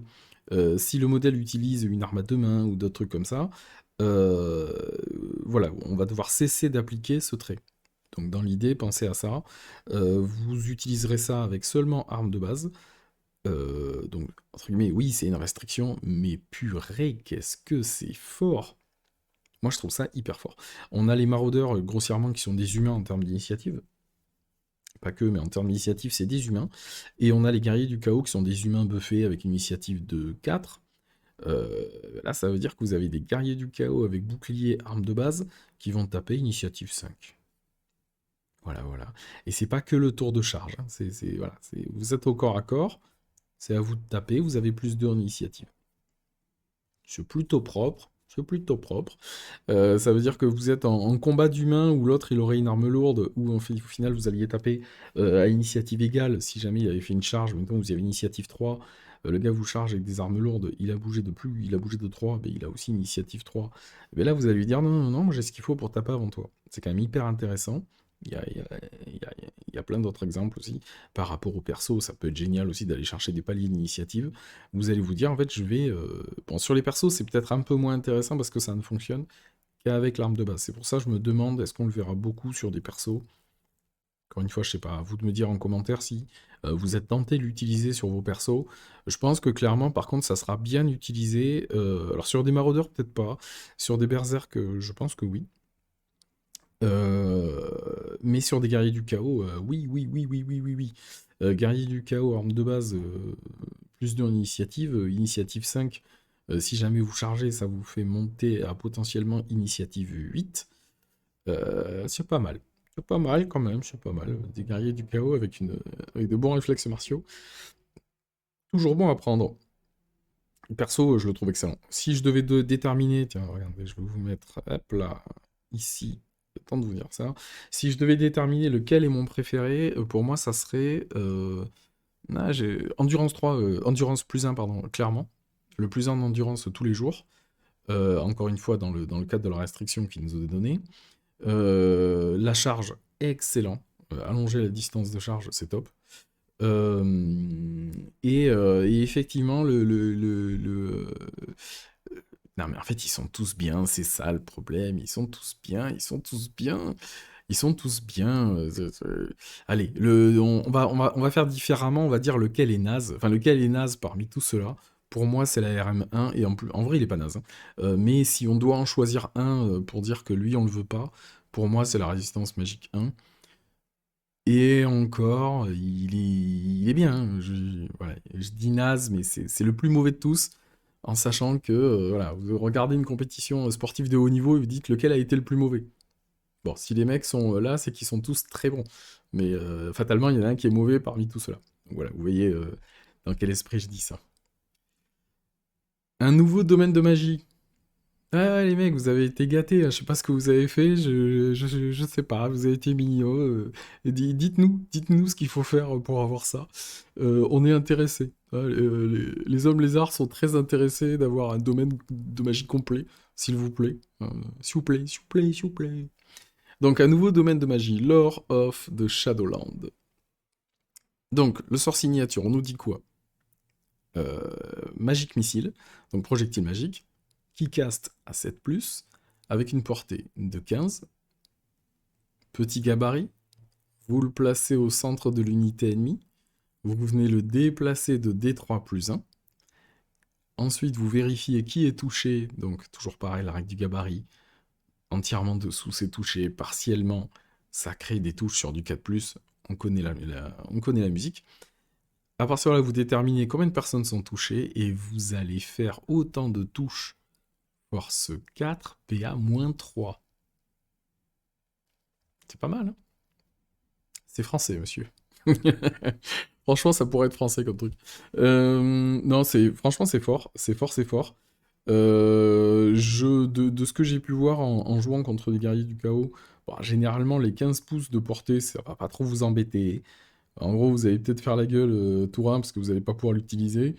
si le modèle utilise une arme à 2 mains ou d'autres trucs comme ça, euh, voilà, on va devoir cesser d'appliquer ce trait. Donc dans l'idée, pensez à ça. Vous utiliserez ça avec seulement arme de base. Donc, entre guillemets, oui, c'est une restriction, mais purée, qu'est-ce que c'est fort! Moi, je trouve ça hyper fort. On a les maraudeurs, grossièrement, qui sont des humains en termes d'initiative. Pas que, mais en termes d'initiative, c'est des humains. Et on a les guerriers du chaos, qui sont des humains buffés avec une initiative de 4. Là, ça veut dire que vous avez des guerriers du chaos avec bouclier, arme de base, qui vont taper initiative 5. Voilà, voilà. Et c'est pas que le tour de charge, hein. Voilà, vous êtes au corps à corps, c'est à vous de taper, vous avez plus de initiative. C'est plutôt propre. C'est plutôt propre. Ça veut dire que vous êtes en combat d'humain où l'autre il aurait une arme lourde, ou au final vous alliez taper à initiative égale. Si jamais il avait fait une charge, maintenant vous avez initiative 3, le gars vous charge avec des armes lourdes, il a bougé de plus, il a bougé de 3, mais il a aussi initiative 3. Et là vous allez lui dire non, non, non, moi j'ai ce qu'il faut pour taper avant toi. C'est quand même hyper intéressant. Il y a plein d'autres exemples aussi. Par rapport au perso, ça peut être génial aussi d'aller chercher des paliers d'initiative. Vous allez vous dire, en fait, je vais... Bon, sur les persos, c'est peut-être un peu moins intéressant parce que ça ne fonctionne qu'avec l'arme de base. C'est pour ça que je me demande, est-ce qu'on le verra beaucoup sur des persos? Encore une fois, je sais pas, à vous de me dire en commentaire si vous êtes tenté de l'utiliser sur vos persos. Je pense que clairement, par contre, ça sera bien utilisé. Alors sur des maraudeurs, peut-être pas. Sur des berserk, je pense que oui. Mais sur des guerriers du chaos, oui, oui, oui, oui, oui, oui, oui. Guerrier du chaos, arme de base, plus d'initiative, initiative 5. Si jamais vous chargez, ça vous fait monter à potentiellement initiative 8. C'est pas mal. C'est pas mal quand même, c'est pas mal. Des guerriers du chaos avec de bons réflexes martiaux. Toujours bon à prendre. Perso, je le trouve excellent. Si je devais déterminer, tiens, regardez, je vais vous mettre, hop là, ici, le temps de vous dire ça. Si je devais déterminer lequel est mon préféré, pour moi, ça serait Endurance 3, Endurance plus 1, pardon, clairement. Le plus 1 en endurance tous les jours. Encore une fois, dans le cadre de la restriction qui nous est donnée. La charge, excellent. Allonger la distance de charge, c'est top. Et effectivement, non, mais en fait, ils sont tous bien, c'est ça le problème. Ils sont tous bien, ils sont tous bien. Ils sont tous bien. Allez, on va faire différemment, on va dire lequel est naze. Enfin, lequel est naze parmi tout cela. Pour moi, c'est la RM1, et en vrai, il est pas naze, hein. Mais si on doit en choisir un pour dire que lui, on le veut pas, pour moi, c'est la résistance magique 1. Et encore, il est bien, hein. Voilà, je dis naze, mais c'est le plus mauvais de tous, en sachant que voilà, vous regardez une compétition sportive de haut niveau et vous dites lequel a été le plus mauvais. Bon, si les mecs sont là, c'est qu'ils sont tous très bons. Mais fatalement, il y en a un qui est mauvais parmi tout cela. Donc voilà, vous voyez dans quel esprit je dis ça. Un nouveau domaine de magie. Ah ouais, les mecs, vous avez été gâtés, hein. Je sais pas ce que vous avez fait, je sais pas, vous avez été mignons. Dites-nous ce qu'il faut faire pour avoir ça. On est intéressés, hein. Les hommes lézards sont très intéressés d'avoir un domaine de magie complet, s'il vous plaît. S'il vous plaît, s'il vous plaît, s'il vous plaît. Donc, un nouveau domaine de magie, Lore of the Shadowland. Donc, le sort signature, on nous dit quoi? Magic Missile, donc projectile magique, qui caste à 7+, avec une portée de 15. Petit gabarit, vous le placez au centre de l'unité ennemie, vous venez le déplacer de D3 plus 1. Ensuite, vous vérifiez qui est touché, donc toujours pareil, la règle du gabarit, entièrement dessous c'est touché, partiellement, ça crée des touches sur du 4+, on connaît la musique. À partir de là, vous déterminez combien de personnes sont touchées, et vous allez faire autant de touches force 4, PA-3. C'est pas mal, hein? C'est français, monsieur. Franchement, ça pourrait être français comme truc. Non, franchement, c'est fort. C'est fort, c'est fort. De ce que j'ai pu voir en jouant contre les guerriers du chaos, bon, généralement, les 15 pouces de portée, ça va pas trop vous embêter. En gros, vous allez peut-être faire la gueule tour 1 parce que vous n'allez pas pouvoir l'utiliser.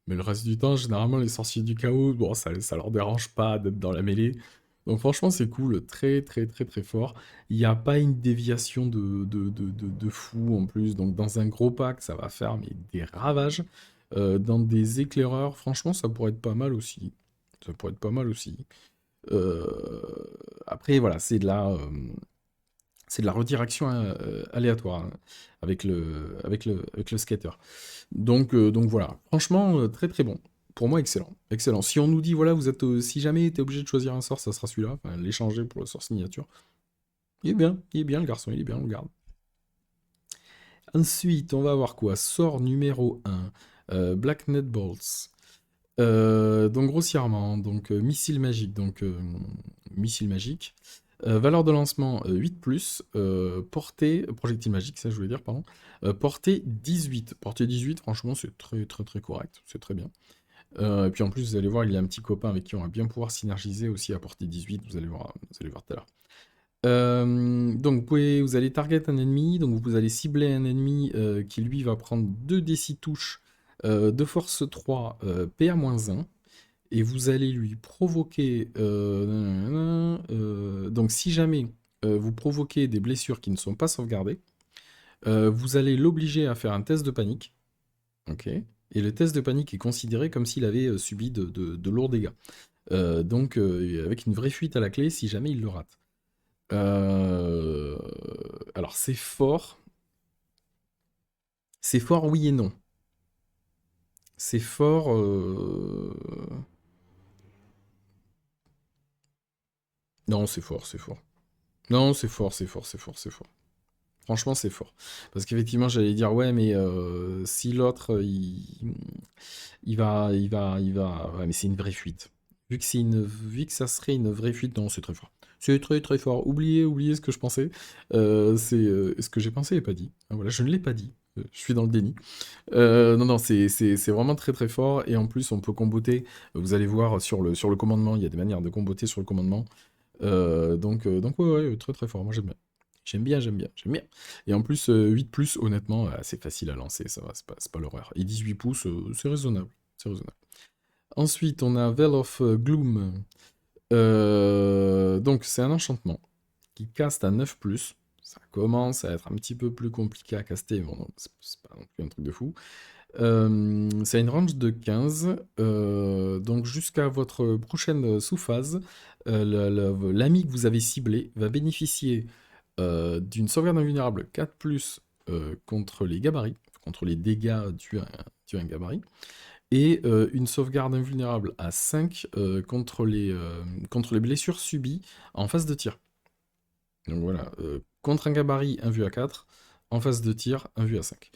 Mais le reste du temps, généralement, les sorciers du chaos, bon, ça leur dérange pas d'être dans la mêlée. Donc franchement, c'est cool, très très très très fort. Il n'y a pas une déviation de fou en plus. Donc dans un gros pack, ça va faire mais, des ravages. Dans des éclaireurs, franchement, ça pourrait être pas mal aussi. Ça pourrait être pas mal aussi. Euh, Après, voilà, c'est de la redirection aléatoire hein, avec le skater. Donc voilà, franchement, très très bon. Pour moi, excellent. Excellent. Si on nous dit, voilà, si jamais tu es obligé de choisir un sort, ça sera celui-là, enfin, l'échanger pour le sort signature. Il est bien le garçon, il est bien, on le garde. Ensuite, on va avoir quoi? Sort numéro 1, Black Net Bolts. Donc grossièrement, donc missile magique, missile magique. Valeur de lancement 8+, portée, projectile magique, ça je voulais dire, pardon. Portée 18. Portée 18, franchement, c'est très très très correct, c'est très bien. Et puis en plus, vous allez voir, il y a un petit copain avec qui on va bien pouvoir synergiser aussi à portée 18, vous allez voir tout à l'heure. Donc vous allez target un ennemi, donc vous allez cibler un ennemi qui lui va prendre 2d6 touches de force 3 PA-1, et vous allez lui provoquer... donc si jamais vous provoquez des blessures qui ne sont pas sauvegardées, vous allez l'obliger à faire un test de panique. Ok. Et le test de panique est considéré comme s'il avait subi de lourds dégâts. Donc avec une vraie fuite à la clé si jamais il le rate. Alors c'est fort. C'est fort oui et non. C'est fort... Non, c'est fort, c'est fort. Non, c'est fort, c'est fort, c'est fort, c'est fort. Franchement, c'est fort. Parce qu'effectivement, j'allais dire, ouais, mais si l'autre, il va... Ouais, mais c'est une vraie fuite. Vu que ça serait une vraie fuite, non, c'est très fort. C'est très très fort. Oubliez ce que je pensais. Ce que j'ai pensé et pas dit. Ah, voilà, je ne l'ai pas dit. Je suis dans le déni. Non, non, c'est vraiment très très fort. Et en plus, on peut comboter. Vous allez voir sur le commandement, il y a des manières de comboter sur le commandement. Donc ouais, très très fort. Moi, j'aime bien. J'aime bien. Et en plus, 8+, honnêtement, c'est facile à lancer, ça va, c'est pas l'horreur. Et 18 pouces, c'est raisonnable. C'est raisonnable. Ensuite, on a Veil of Gloom. Donc, c'est un enchantement qui caste à 9+. Ça commence à être un petit peu plus compliqué à caster, mais bon, c'est pas non plus un truc de fou. C'est une range de 15, donc jusqu'à votre prochaine sous-phase, l'ami que vous avez ciblé va bénéficier d'une sauvegarde invulnérable 4+, contre les gabarits, contre les dégâts dus à un gabarit, et une sauvegarde invulnérable à 5 contre les blessures subies en phase de tir. Donc voilà, contre un gabarit, un vu à 4, en phase de tir, un vu à 5.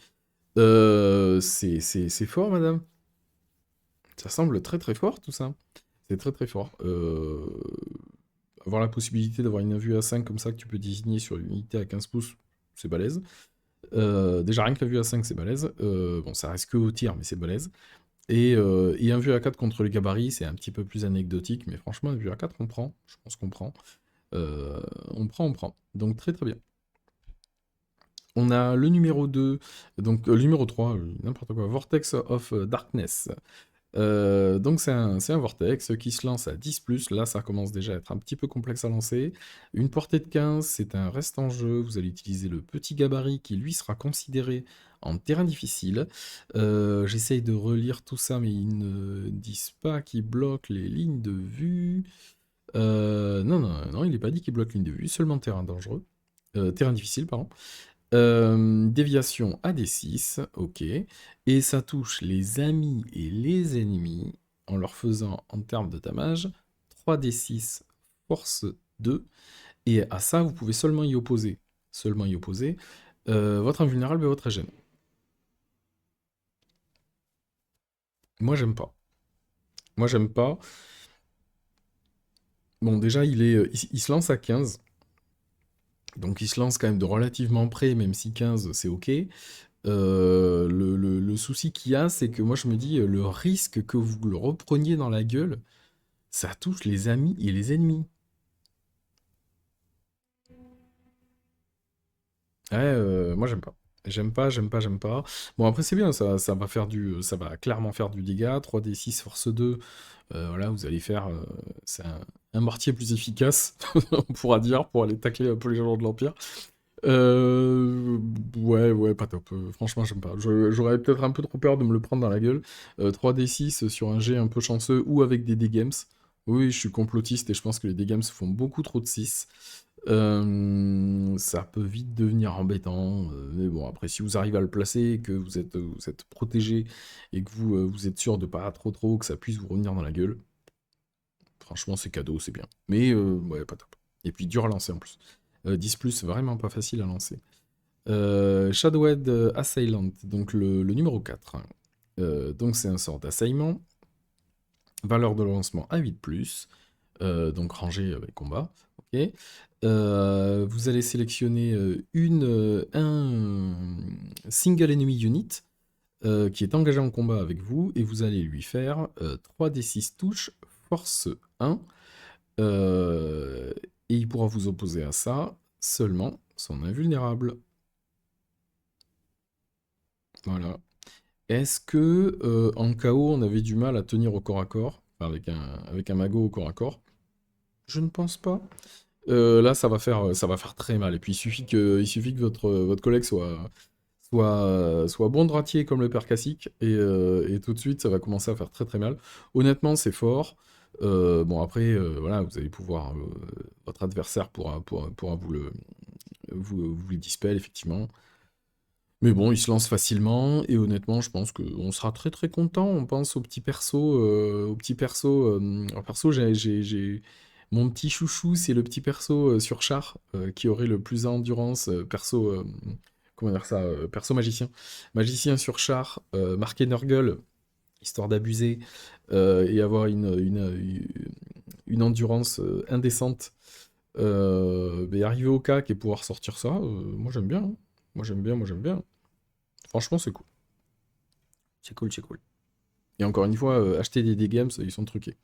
C'est fort, madame. Ça semble très très fort, tout ça. C'est très très fort. Avoir la possibilité d'avoir une vue à 5 comme ça que tu peux désigner sur une unité à 15 pouces, c'est balèze. Déjà, rien que la vue à 5, c'est balèze. Bon, ça reste que au tir, mais c'est balèze. Et un vue à 4 contre les gabarits, c'est un petit peu plus anecdotique, mais franchement, un vue à 4, on prend. Je pense qu'on prend. On prend. Donc, très très bien. On a le numéro 2, donc le numéro 3, n'importe quoi, Vortex of Darkness. Donc c'est un vortex qui se lance à 10+, là ça commence déjà à être un petit peu complexe à lancer. Une portée de 15, c'est un reste en jeu, vous allez utiliser le petit gabarit qui lui sera considéré en terrain difficile. J'essaye de relire tout ça, mais ils ne disent pas qu'ils bloquent les lignes de vue. Non, il n'est pas dit qu'il bloque ligne de vue, seulement terrain dangereux. Terrain difficile, pardon. Déviation à D6, ok. Et ça touche les amis et les ennemis en leur faisant, en termes de damage, 3d6 force 2. Et à ça, vous pouvez seulement y opposer. Votre invulnérable et votre agent. Moi, j'aime pas. Moi, j'aime pas. Bon, déjà, il se lance à 15. Donc, il se lance quand même de relativement près, même si 15, c'est ok. Le souci qu'il y a, c'est que moi je me dis, le risque que vous le repreniez dans la gueule, ça touche les amis et les ennemis. Ouais, moi j'aime pas. J'aime pas. Bon après c'est bien, ça va clairement faire du dégât. 3d6 force 2, voilà, vous allez faire, c'est un mortier plus efficace, on pourra dire, pour aller tacler un peu les gens de l'Empire. Ouais, pas top. Franchement, j'aime pas. J'aurais peut-être un peu trop peur de me le prendre dans la gueule. 3d6 sur un jet un peu chanceux ou avec des D-Games. Oui, je suis complotiste et je pense que les dégâts se font beaucoup trop de 6. Ça peut vite devenir embêtant, mais bon, après, si vous arrivez à le placer, et que vous êtes protégé et que vous êtes sûr de pas trop, que ça puisse vous revenir dans la gueule, franchement, c'est cadeau, c'est bien. Mais ouais, pas top. Et puis dur à lancer en plus. 10+, vraiment pas facile à lancer. Shadowhead Assailant, donc le numéro 4. Donc c'est un sort d'assaillement. Valeur de lancement à 8+, donc rangé avec combat. Ok. Vous allez sélectionner un single enemy unit qui est engagé en combat avec vous et vous allez lui faire 3d6 touches, force 1. Et il pourra vous opposer à ça seulement son invulnérable. Voilà. Est-ce que en KO on avait du mal à tenir au corps à corps, avec un mago au corps à corps? Je ne pense pas. Là, ça va faire très mal. Et puis, il suffit que votre collègue soit bon droitier comme le père Cassique, et tout de suite, ça va commencer à faire très très mal. Honnêtement, c'est fort. Bon, après, voilà, vous allez pouvoir... votre adversaire pourra vous le dispel, effectivement. Mais bon, il se lance facilement, et honnêtement, je pense qu'on sera très très content. On pense au petit perso. Alors perso, mon petit chouchou, c'est le petit perso sur char qui aurait le plus d'endurance. Comment dire ça, perso magicien. Magicien sur char, marqué Nurgle, histoire d'abuser, et avoir une endurance indécente. Mais arriver au CAC et pouvoir sortir ça, moi j'aime bien, hein. Moi j'aime bien, moi j'aime bien. Franchement, c'est cool. C'est cool, c'est cool. Et encore une fois, acheter des games, ils sont truqués.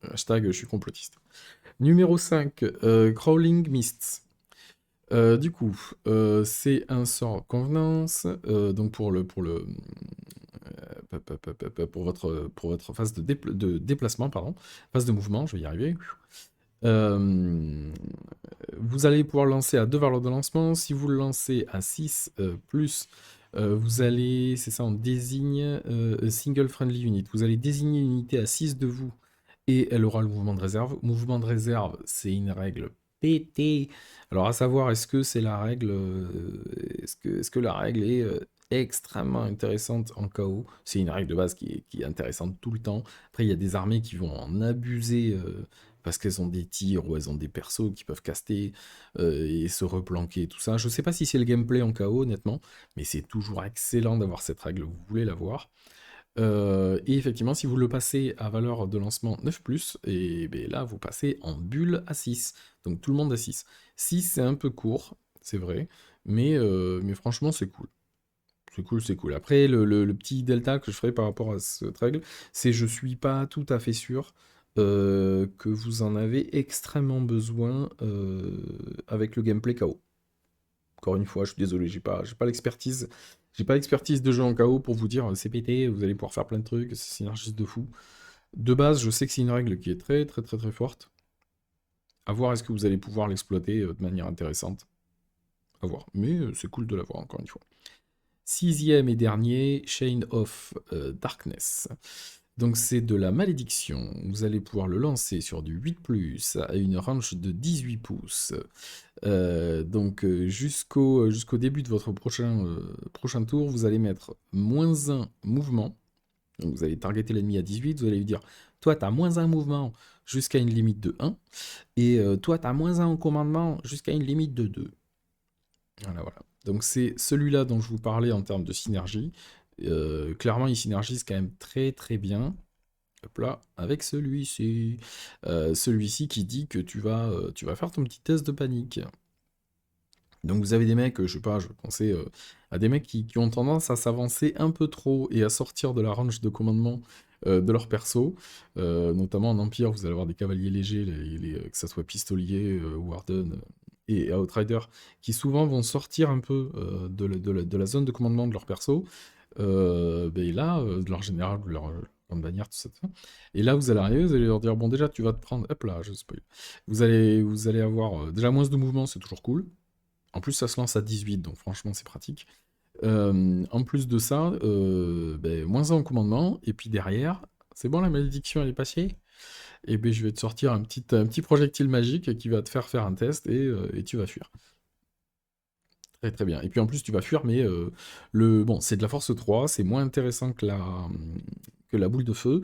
Hashtag, je suis complotiste. Numéro 5, Crawling Mists. Du coup, c'est un sort convenance, donc pour votre phase de déplacement, pardon, phase de mouvement, je vais y arriver. Vous allez pouvoir lancer à 2 valeurs de lancement. Si vous le lancez à 6 plus, vous allez, c'est ça, on désigne single friendly unit. Vous allez désigner une unité à 6 de vous et elle aura le mouvement de réserve. Mouvement de réserve, c'est une règle pétée. Alors à savoir, est-ce que c'est la règle, est-ce que la règle est extrêmement intéressante en KO? C'est une règle de base qui est intéressante tout le temps. Après, il y a des armées qui vont en abuser parce qu'elles ont des tirs ou elles ont des persos qui peuvent caster et se replanquer, tout ça. Je sais pas si c'est le gameplay en KO, honnêtement, mais c'est toujours excellent d'avoir cette règle, vous voulez l'avoir. Et effectivement, si vous le passez à valeur de lancement 9+, et ben là, vous passez en bulle à 6. Donc tout le monde à 6. 6, c'est un peu court, c'est vrai, mais franchement, c'est cool. C'est cool, c'est cool. Après, le petit delta que je ferai par rapport à cette règle, c'est je suis pas tout à fait sûr que vous en avez extrêmement besoin avec le gameplay KO. Encore une fois, je suis désolé, j'ai pas l'expertise. J'ai pas l'expertise de jeu en KO pour vous dire c'est pété, vous allez pouvoir faire plein de trucs, c'est synergiste de fou. De base, je sais que c'est une règle qui est très très très très forte. À voir est-ce que vous allez pouvoir l'exploiter de manière intéressante. À voir. Mais c'est cool de l'avoir encore une fois. 6e et dernier, Chain of Darkness. Donc c'est de la malédiction. Vous allez pouvoir le lancer sur du 8+, à une range de 18 pouces. Donc jusqu'au début de votre prochain tour, vous allez mettre -1 mouvement. Donc vous allez targeter l'ennemi à 18, vous allez lui dire toi tu as -1 mouvement jusqu'à une limite de 1, et toi tu as -1 en commandement jusqu'à une limite de 2. Voilà, voilà. Donc c'est celui-là dont je vous parlais en termes de synergie. Clairement, il synergise quand même très très bien. Hop là, avec celui-ci. Celui-ci qui dit que tu vas faire ton petit test de panique. Donc vous avez des mecs, je sais pas, je pensais à des mecs qui ont tendance à s'avancer un peu trop et à sortir de la range de commandement de leur perso. Notamment en Empire, vous allez avoir des cavaliers légers, que ça soit pistolier, Warden et Outrider, qui souvent vont sortir un peu de la zone de commandement de leur perso. Ben là, de leur général, de leur grande bannière, tout ça, tout ça. Et là, vous allez arriver, vous allez leur dire, bon déjà, tu vas te prendre... Hop là, je spoil. Vous allez avoir déjà moins de mouvements, c'est toujours cool. En plus, ça se lance à 18, donc franchement, c'est pratique. En plus de ça, ben, -1 en commandement, et puis derrière, c'est bon, la malédiction, elle est passée. et ben je vais te sortir un petit projectile magique qui va te faire un test et tu vas fuir. Très très bien. Et puis en plus, tu vas fuir, mais bon, c'est de la force 3, c'est moins intéressant que la boule de feu.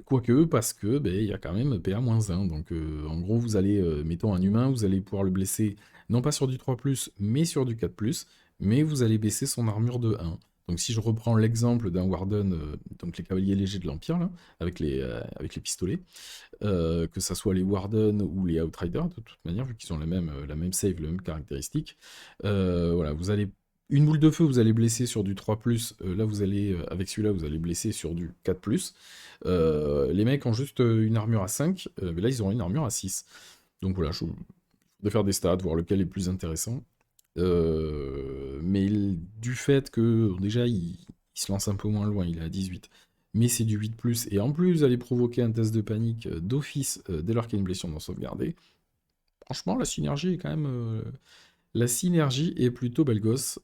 Quoique, parce que ben, il y a quand même PA-1. Donc en gros, vous allez, mettons un humain, vous allez pouvoir le blesser, non pas sur du 3+, mais sur du 4+, mais vous allez baisser son armure de 1. Donc si je reprends l'exemple d'un Warden, donc les cavaliers légers de l'Empire, là, avec les pistolets, que ça soit les Warden ou les Outriders, de toute manière, vu qu'ils ont la même save, la même caractéristique. Voilà, vous allez. Une boule de feu, vous allez blesser sur du 3+, là vous allez, avec celui-là, vous allez blesser sur du 4+. Les mecs ont juste une armure à 5, mais là ils auront une armure à 6. Donc voilà, je de faire des stats, voir lequel est le plus intéressant. Mais du fait que déjà il se lance un peu moins loin, il est à 18, mais c'est du 8+, et en plus vous allez provoquer un test de panique d'office dès lors qu'il y a une blessure non sauvegardée. Franchement, la synergie est quand même. La synergie est plutôt belle gosse.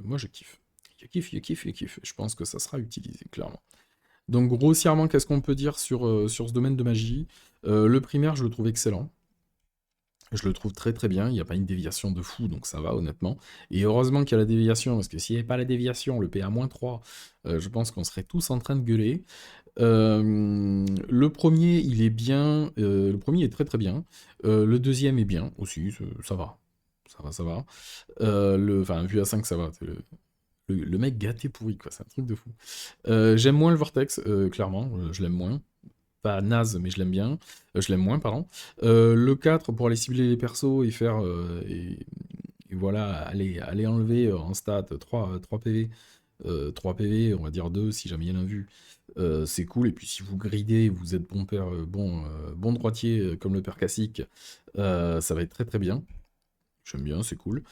Moi je kiffe. Je kiffe, je kiffe, je kiffe. Je pense que ça sera utilisé, clairement. Donc grossièrement, qu'est-ce qu'on peut dire sur ce domaine de magie? Le primaire, je le trouve excellent. Je le trouve très très bien, il n'y a pas une déviation de fou, donc ça va honnêtement. Et heureusement qu'il y a la déviation, parce que s'il n'y avait pas la déviation, le PA-3, je pense qu'on serait tous en train de gueuler. Le premier, il est bien, le premier est très très bien. Le deuxième est bien aussi, ça va. Ça va, ça va. Enfin, vu à 5, ça va. Le mec gâté pourri, quoi, c'est un truc de fou. J'aime moins le Vortex, clairement, je l'aime moins. Pas naze, mais je l'aime bien. Je l'aime moins, pardon. Le 4, pour aller cibler les persos et faire. Et voilà, aller enlever en stat 3 PV. 3 PV, on va dire 2 si jamais il y en a vu. C'est cool. Et puis si vous gridez, vous êtes bon père, bon droitier comme le père classique, ça va être très très bien. J'aime bien, c'est cool.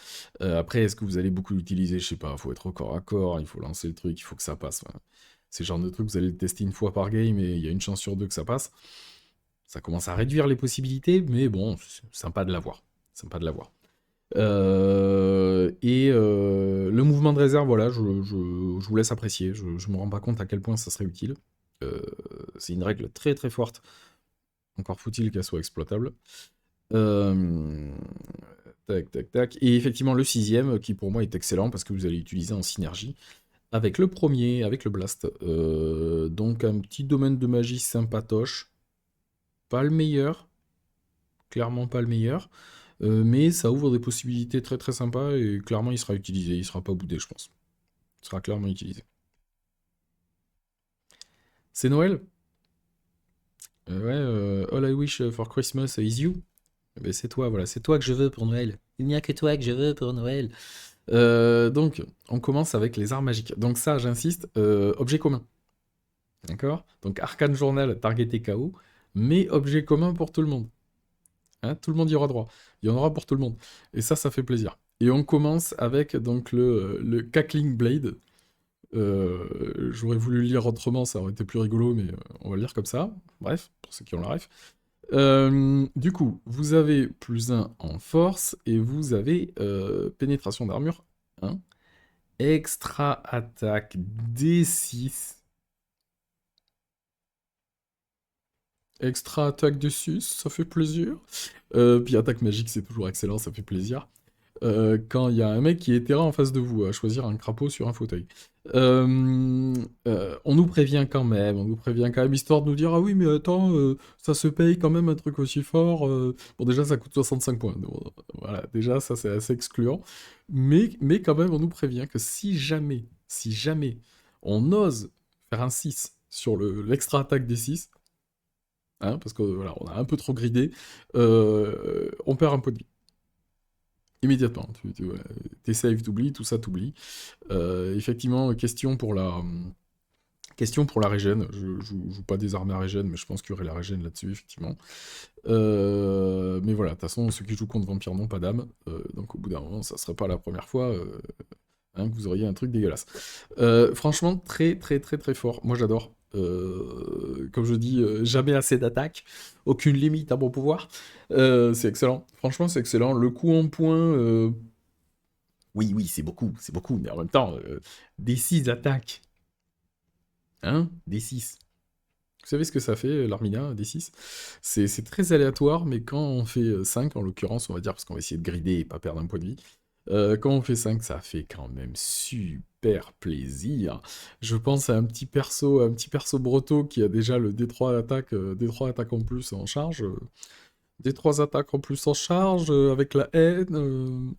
Après, est-ce que vous allez beaucoup l'utiliser? Je sais pas, il faut être au corps à corps, il faut lancer le truc, il faut que ça passe. Voilà. C'est le genre de truc, vous allez le tester une fois par game et il y a une chance sur deux que ça passe. Ça commence à réduire les possibilités, mais bon, c'est sympa de l'avoir. Sympa de l'avoir. Le mouvement de réserve, voilà, je vous laisse apprécier. Je me rends pas compte à quel point ça serait utile. C'est une règle très très forte. Encore faut-il qu'elle soit exploitable. Euh, Tac, tac, tac. Et effectivement, le sixième, qui pour moi est excellent parce que vous allez l'utiliser en synergie avec le premier, avec le blast. Donc un petit domaine de magie sympatoche. Pas le meilleur, clairement pas le meilleur. Mais ça ouvre des possibilités très très sympas et clairement il sera utilisé, il sera pas boudé, je pense. Il sera clairement utilisé. C'est Noël? Ouais, All I wish for Christmas is you. Eh ben, c'est toi, voilà, c'est toi que je veux pour Noël. Il n'y a que toi que je veux pour Noël. Donc, on commence avec les arts magiques. Donc ça, j'insiste, objet commun. D'accord? Donc Arcane Journal, targeté KO, mais objet commun pour tout le monde. Hein, tout le monde y aura droit. Il y en aura pour tout le monde. Et ça fait plaisir. Et on commence avec donc le Cackling Blade. J'aurais voulu le lire autrement, ça aurait été plus rigolo, mais on va le lire comme ça. Bref, pour ceux qui ont la ref. Du coup, vous avez +1 en force et vous avez pénétration d'armure 1. Extra attaque D6. Extra attaque D6, ça fait plaisir. Puis attaque magique, c'est toujours excellent, ça fait plaisir. Quand il y a un mec qui est terrain en face de vous, à choisir un crapaud sur un fauteuil. On nous prévient quand même, histoire de nous dire, ah oui, mais attends, ça se paye quand même un truc aussi fort. Bon, déjà, ça coûte 65 points. Donc, voilà, déjà, ça c'est assez excluant. Mais quand même, on nous prévient que si jamais on ose faire un 6 sur l'extra attaque des 6, hein, parce que voilà, on a un peu trop gridé, on perd un point de vie. Immédiatement. Tes saves t'oublient, tout ça t'oublie. Effectivement, question pour la régène. Je joue pas des armées à régène, mais je pense qu'il y aurait la régène là-dessus, effectivement. Mais voilà, de toute façon, ceux qui jouent contre Vampire n'ont pas d'âme. Donc au bout d'un moment, ça serait pas la première fois hein, que vous auriez un truc dégueulasse. Franchement, très très très très fort. Moi j'adore. Comme je dis, jamais assez d'attaque, aucune limite à mon pouvoir. C'est excellent. Franchement, c'est excellent. Le coup en point, oui, oui, c'est beaucoup, mais en même temps, des 6 attaques, hein, des 6. Vous savez ce que ça fait, l'Armina, D6? C'est très aléatoire, mais quand on fait 5, en l'occurrence, on va dire, parce qu'on va essayer de grider et pas perdre un point de vie, quand on fait 5, ça fait quand même super plaisir. Je pense à un petit perso breton qui a déjà le D3 attaque, D3 attaque en plus en charge, D3 attaques en plus en charge, avec la haine,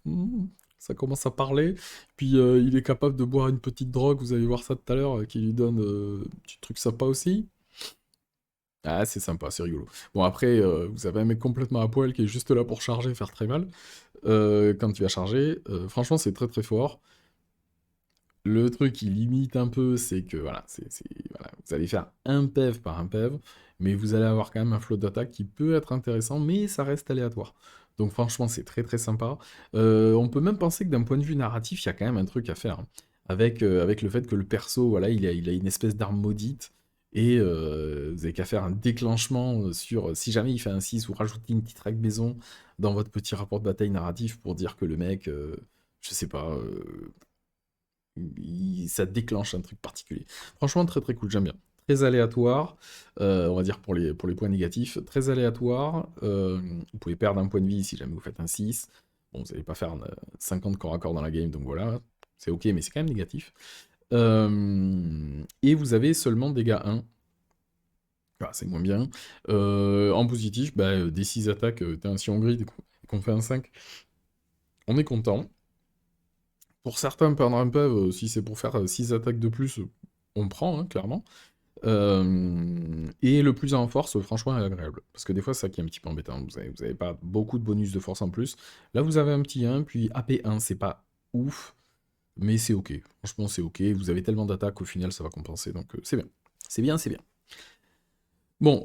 ça commence à parler. Puis il est capable de boire une petite drogue, vous allez voir ça tout à l'heure, qui lui donne un petit truc sympa aussi. Ah, c'est sympa, c'est rigolo. Bon, après, vous avez un mec complètement à poil qui est juste là pour charger et faire très mal. Quand il va charger, franchement, c'est très très fort. Le truc qui limite un peu, c'est que voilà, voilà, vous allez faire un PEV par un PEV, mais vous allez avoir quand même un flow d'attaque qui peut être intéressant, mais ça reste aléatoire. Donc franchement, c'est très très sympa. On peut même penser que d'un point de vue narratif, il y a quand même un truc à faire, hein. Avec le fait que le perso, voilà, il a une espèce d'arme maudite, et vous avez qu'à faire un déclenchement sur, si jamais il fait un 6, ou rajouter une petite règle maison dans votre petit rapport de bataille narratif pour dire que le mec, je sais pas, ça déclenche un truc particulier. Franchement, très très cool, j'aime bien. Très aléatoire, on va dire pour les points négatifs, très aléatoire. Vous pouvez perdre un point de vie si jamais vous faites un 6. Bon, vous n'allez pas faire 50 corps à corps dans la game, donc voilà, c'est ok, mais c'est quand même négatif. Et vous avez seulement dégâts 1. Ah, c'est moins bien. En positif, bah, des 6 attaques, si on grid et qu'on fait un 5, on est content. Pour certains, perdre un PEV, si c'est pour faire 6 attaques de plus, on prend, hein, clairement. Et le plus en force, franchement, est agréable. Parce que des fois, c'est ça qui est un petit peu embêtant. Vous avez pas beaucoup de bonus de force en plus. Là, vous avez un petit 1, puis AP1, c'est pas ouf, mais c'est ok. Franchement, c'est ok. Vous avez tellement d'attaques, au final, ça va compenser. Donc, c'est bien. C'est bien, c'est bien. Bon,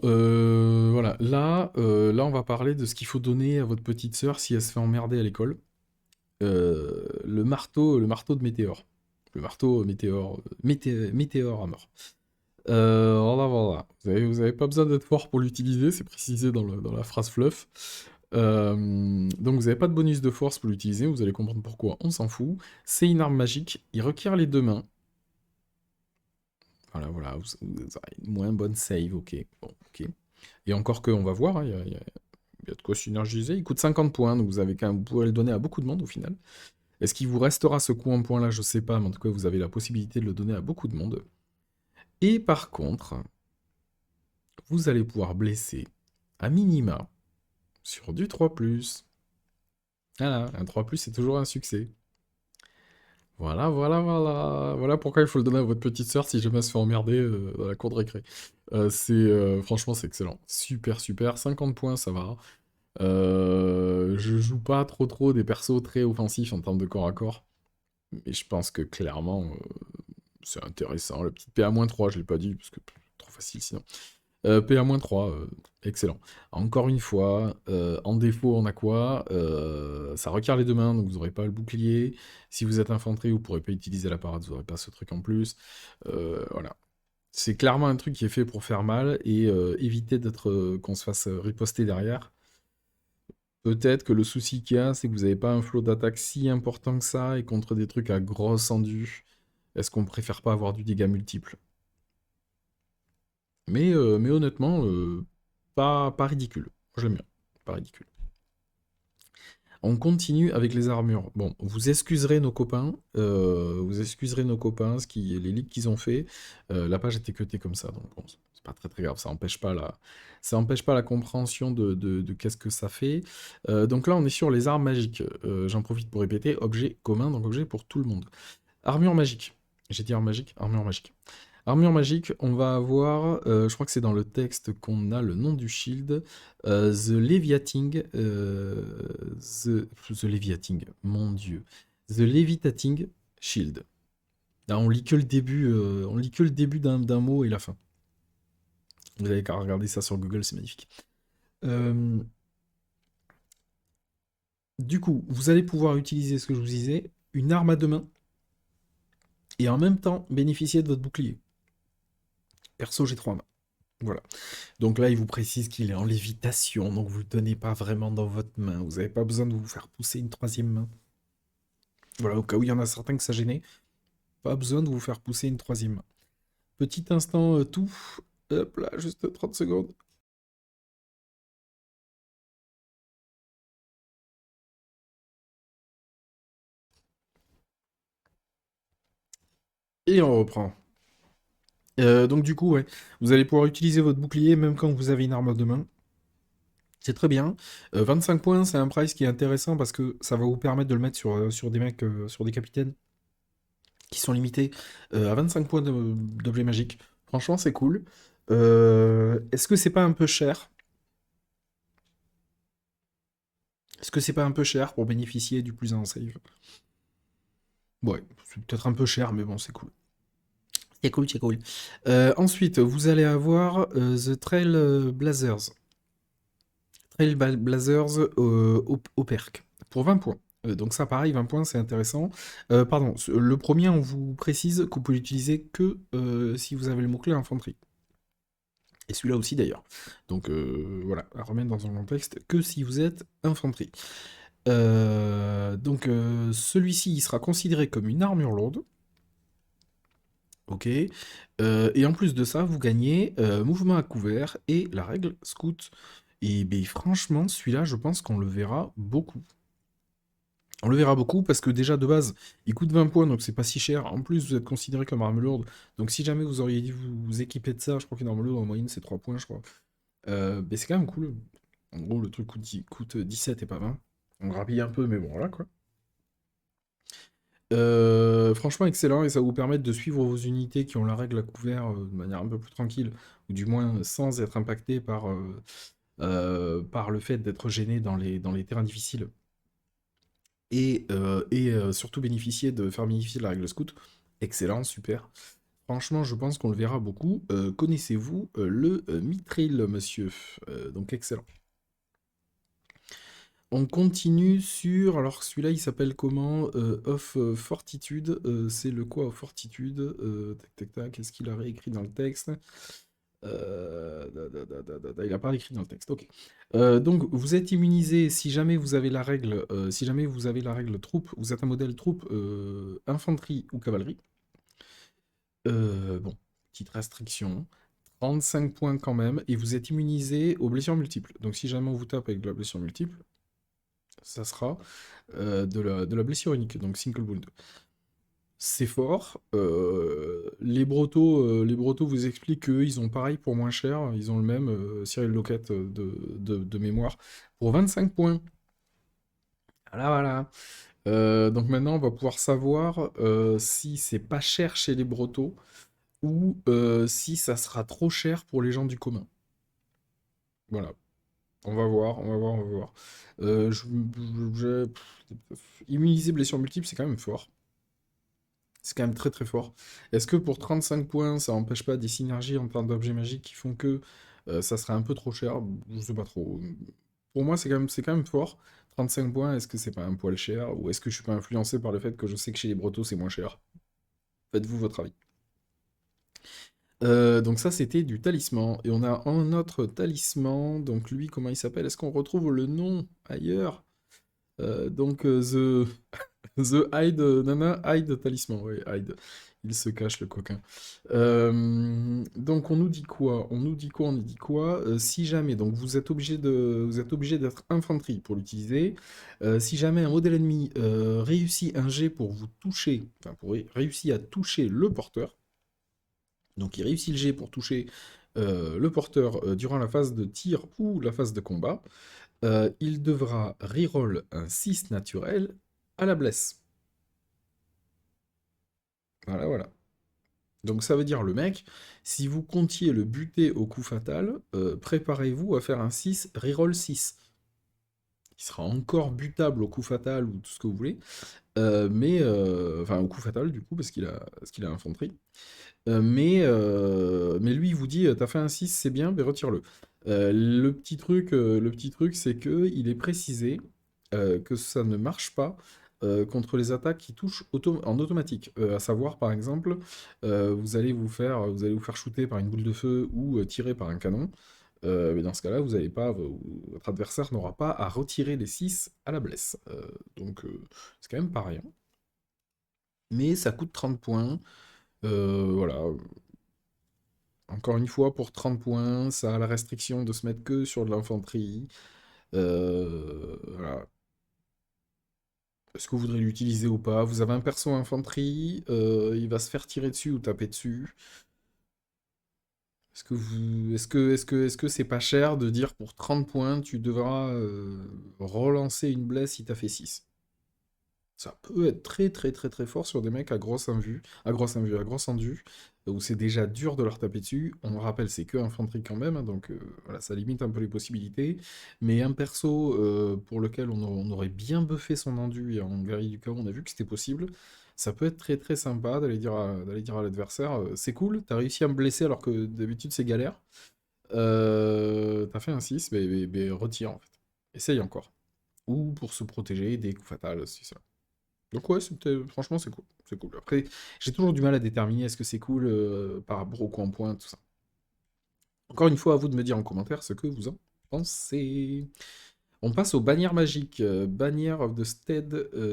voilà. Là, on va parler de ce qu'il faut donner à votre petite sœur si elle se fait emmerder à l'école. Le marteau de Météore. Le marteau Météore, Météore à mort. Voilà, voilà. Vous avez pas besoin d'être fort pour l'utiliser, c'est précisé dans la phrase fluff. Donc vous n'avez pas de bonus de force pour l'utiliser, vous allez comprendre pourquoi, on s'en fout. C'est une arme magique, il requiert les deux mains. Voilà, voilà, vous aurez une moins bonne save, ok. Bon, ok. Et encore que, on va voir, hein, il y a de quoi synergiser. Il coûte 50 points, donc vous pouvez le donner à beaucoup de monde au final. Est-ce qu'il vous restera ce coup en point là? Je sais pas, mais en tout cas, vous avez la possibilité de le donner à beaucoup de monde. Et par contre, vous allez pouvoir blesser à minima sur du 3+. Voilà, un 3+, c'est toujours un succès. Voilà, voilà, voilà. Voilà pourquoi il faut le donner à votre petite sœur si jamais elle se fait emmerder dans la cour de récré. Franchement, c'est excellent. Super, super. 50 points, ça va. Je joue pas trop des persos très offensifs en termes de corps à corps. Mais je pense que clairement, c'est intéressant. La petite PA-3, je l'ai pas dit, parce que trop facile sinon. PA-3, excellent. Encore une fois, en défaut, on a quoi? Ça requiert les deux mains, donc vous n'aurez pas le bouclier. Si vous êtes infanterie, vous ne pourrez pas utiliser la parade, vous n'aurez pas ce truc en plus. Voilà. C'est clairement un truc qui est fait pour faire mal et éviter qu'on se fasse riposter derrière. Peut-être que le souci qu'il y a, c'est que vous n'avez pas un flow d'attaque si important que ça, et contre des trucs à grosse endue, est-ce qu'on préfère pas avoir du dégât multiple? Mais honnêtement, pas ridicule. Moi, j'aime bien. Pas ridicule. On continue avec les armures. Bon, vous excuserez nos copains. Les leaks qu'ils ont fait. La page était cutée comme ça, donc bon, c'est pas très très grave. Ça empêche pas la compréhension de qu'est-ce que ça fait. Donc là, on est sur les armes magiques. J'en profite pour répéter. Objet commun, donc objet pour tout le monde. Armure magique. J'ai dit arme magique? Armure magique. Armure magique, on va avoir, je crois que c'est dans le texte qu'on a le nom du shield, The Leviating, The Leviating, mon Dieu, The Levitating Shield. Là, on lit que le début d'un mot et la fin. Vous avez qu'à regarder ça sur Google, c'est magnifique. Du coup, vous allez pouvoir utiliser ce que je vous disais, une arme à deux mains, et en même temps bénéficier de votre bouclier. Perso, j'ai 3 mains. Voilà. Donc là, il vous précise qu'il est en lévitation, donc vous ne le tenez pas vraiment dans votre main. Vous n'avez pas besoin de vous faire pousser une troisième main. Voilà, au cas où il y en a certains que ça gênait, pas besoin de vous faire pousser une troisième main. Petit instant tout. Hop là, juste 30 secondes. Et on reprend. Donc du coup, ouais, vous allez pouvoir utiliser votre bouclier même quand vous avez une arme de main. C'est très bien. 25 points, c'est un price qui est intéressant parce que ça va vous permettre de le mettre sur des mecs, sur des capitaines qui sont limités à 25 points d'objets magiques. Franchement, c'est cool. Est-ce que c'est pas un peu cher? Est-ce que c'est pas un peu cher pour bénéficier du plus un save? Ouais, c'est peut-être un peu cher, mais bon, c'est cool. C'est cool, c'est cool. Ensuite, vous allez avoir The Trail Blazers. Blazers au perk pour 20 points. Donc ça, pareil, 20 points, c'est intéressant. Pardon, le premier, on vous précise que vous pouvez l'utiliser que si vous avez le mot-clé infanterie. Et celui-là aussi d'ailleurs. Donc voilà, à remettre dans un contexte que si vous êtes infanterie. Donc celui-ci, il sera considéré comme une armure lourde. Ok. Et en plus de ça, vous gagnez mouvement à couvert et la règle scout. Et ben, franchement, celui-là, je pense qu'on le verra beaucoup. On le verra beaucoup parce que déjà de base, il coûte 20 points, donc c'est pas si cher. En plus, vous êtes considéré comme arme lourde. Donc si jamais vous auriez dû vous équiper de ça, je crois qu'une arme lourde en moyenne c'est 3 points, je crois. Ben, c'est quand même cool. En gros, le truc coûte 17 et pas 20. On grappille un peu, mais bon, voilà quoi. Franchement, excellent, et ça va vous permettre de suivre vos unités qui ont la règle à couvert de manière un peu plus tranquille, ou du moins sans être impacté par le fait d'être gêné dans les terrains difficiles, et surtout bénéficier de faire bénéficier de la règle scout. Excellent, super. Franchement, je pense qu'on le verra beaucoup. Connaissez-vous le Mithril, monsieur? Donc excellent. On continue sur... Alors celui-là, il s'appelle comment? Of Fortitude. C'est le quoi, of Fortitude? Tac, tac, tac. Qu'est-ce qu'il a réécrit dans le texte? Il n'a pas écrit dans le texte, ok. Donc, vous êtes immunisé si jamais vous avez la règle, si jamais vous avez la règle troupe, vous êtes un modèle troupe, infanterie ou cavalerie. Bon, petite restriction. 35 points quand même, et vous êtes immunisé aux blessures multiples. Donc, si jamais on vous tape avec de la blessure multiple, ça sera de la blessure unique, donc single wound. C'est fort. Les Brotos vous expliquent qu'ils ont pareil pour moins cher. Ils ont le même Cyril Lockett de mémoire pour 25 points. Voilà, voilà. Donc maintenant, on va pouvoir savoir si c'est pas cher chez les Brotos ou si ça sera trop cher pour les gens du commun. Voilà. On va voir, on va voir, on va voir. Immuniser blessure multiple, c'est quand même fort. C'est quand même très très fort. Est-ce que pour 35 points, ça n'empêche pas des synergies en termes d'objets magiques qui font que ça serait un peu trop cher? Je sais pas trop. Pour moi, c'est quand même fort. 35 points, est-ce que c'est pas un poil cher? Ou est-ce que je suis pas influencé par le fait que je sais que chez les Bretos, c'est moins cher? Faites-vous votre avis. Donc ça, c'était du talisman. Et on a un autre talisman. Donc lui, comment il s'appelle? Est-ce qu'on retrouve le nom ailleurs? Donc The Hide, Nana Hide Talisman, ouais, Hide. Il se cache, le coquin. Donc on nous dit quoi? On nous dit quoi? On nous dit quoi? Si jamais, donc vous êtes obligé d'être infanterie pour l'utiliser. Si jamais un modèle ennemi réussit un jet pour vous toucher, enfin réussit à toucher le porteur, donc il réussit le jet pour toucher le porteur durant la phase de tir ou la phase de combat, il devra reroll un 6 naturel à la blesse. Voilà, voilà. Donc ça veut dire le mec, si vous comptiez le buter au coup fatal, préparez-vous à faire un 6, reroll 6. Il sera encore butable au coup fatal ou tout ce que vous voulez, mais enfin au coup fatal du coup parce qu'il a infanterie. Mais lui il vous dit t'as fait un 6, c'est bien, mais retire-le. Le petit truc c'est que il est précisé que ça ne marche pas contre les attaques qui touchent en automatique. À savoir, par exemple, vous allez vous faire shooter par une boule de feu ou tirer par un canon. Mais dans ce cas-là, votre adversaire n'aura pas à retirer les 6 à la blesse. Donc, c'est quand même pas rien. Mais ça coûte 30 points. Voilà. Encore une fois, pour 30 points, ça a la restriction de se mettre que sur de l'infanterie. Voilà. Est-ce que vous voudrez l'utiliser ou pas? Vous avez un perso infanterie, il va se faire tirer dessus ou taper dessus. Est-ce que c'est pas cher de dire pour 30 points, tu devras relancer une blesse si t'as fait 6? Ça peut être très très très très fort sur des mecs à grosse invue, à grosse endu, où c'est déjà dur de leur taper dessus. On le rappelle, c'est que infanterie quand même, hein, donc voilà, ça limite un peu les possibilités. Mais un perso pour lequel on aurait bien buffé son endu et en guerrier du chaos, on a vu que c'était possible. Ça peut être très très sympa d'aller dire à l'adversaire, c'est cool, t'as réussi à me blesser alors que d'habitude c'est galère. T'as fait un 6, mais retire en fait. Essaye encore. Ou pour se protéger des coups fatals, si ça. Donc ouais, franchement, c'est cool. C'est cool. Après, j'ai toujours du mal à déterminer est-ce que c'est cool par rapport au coup en point, tout ça. Encore une fois, à vous de me dire en commentaire ce que vous en pensez. On passe aux bannières magiques. Bannière of the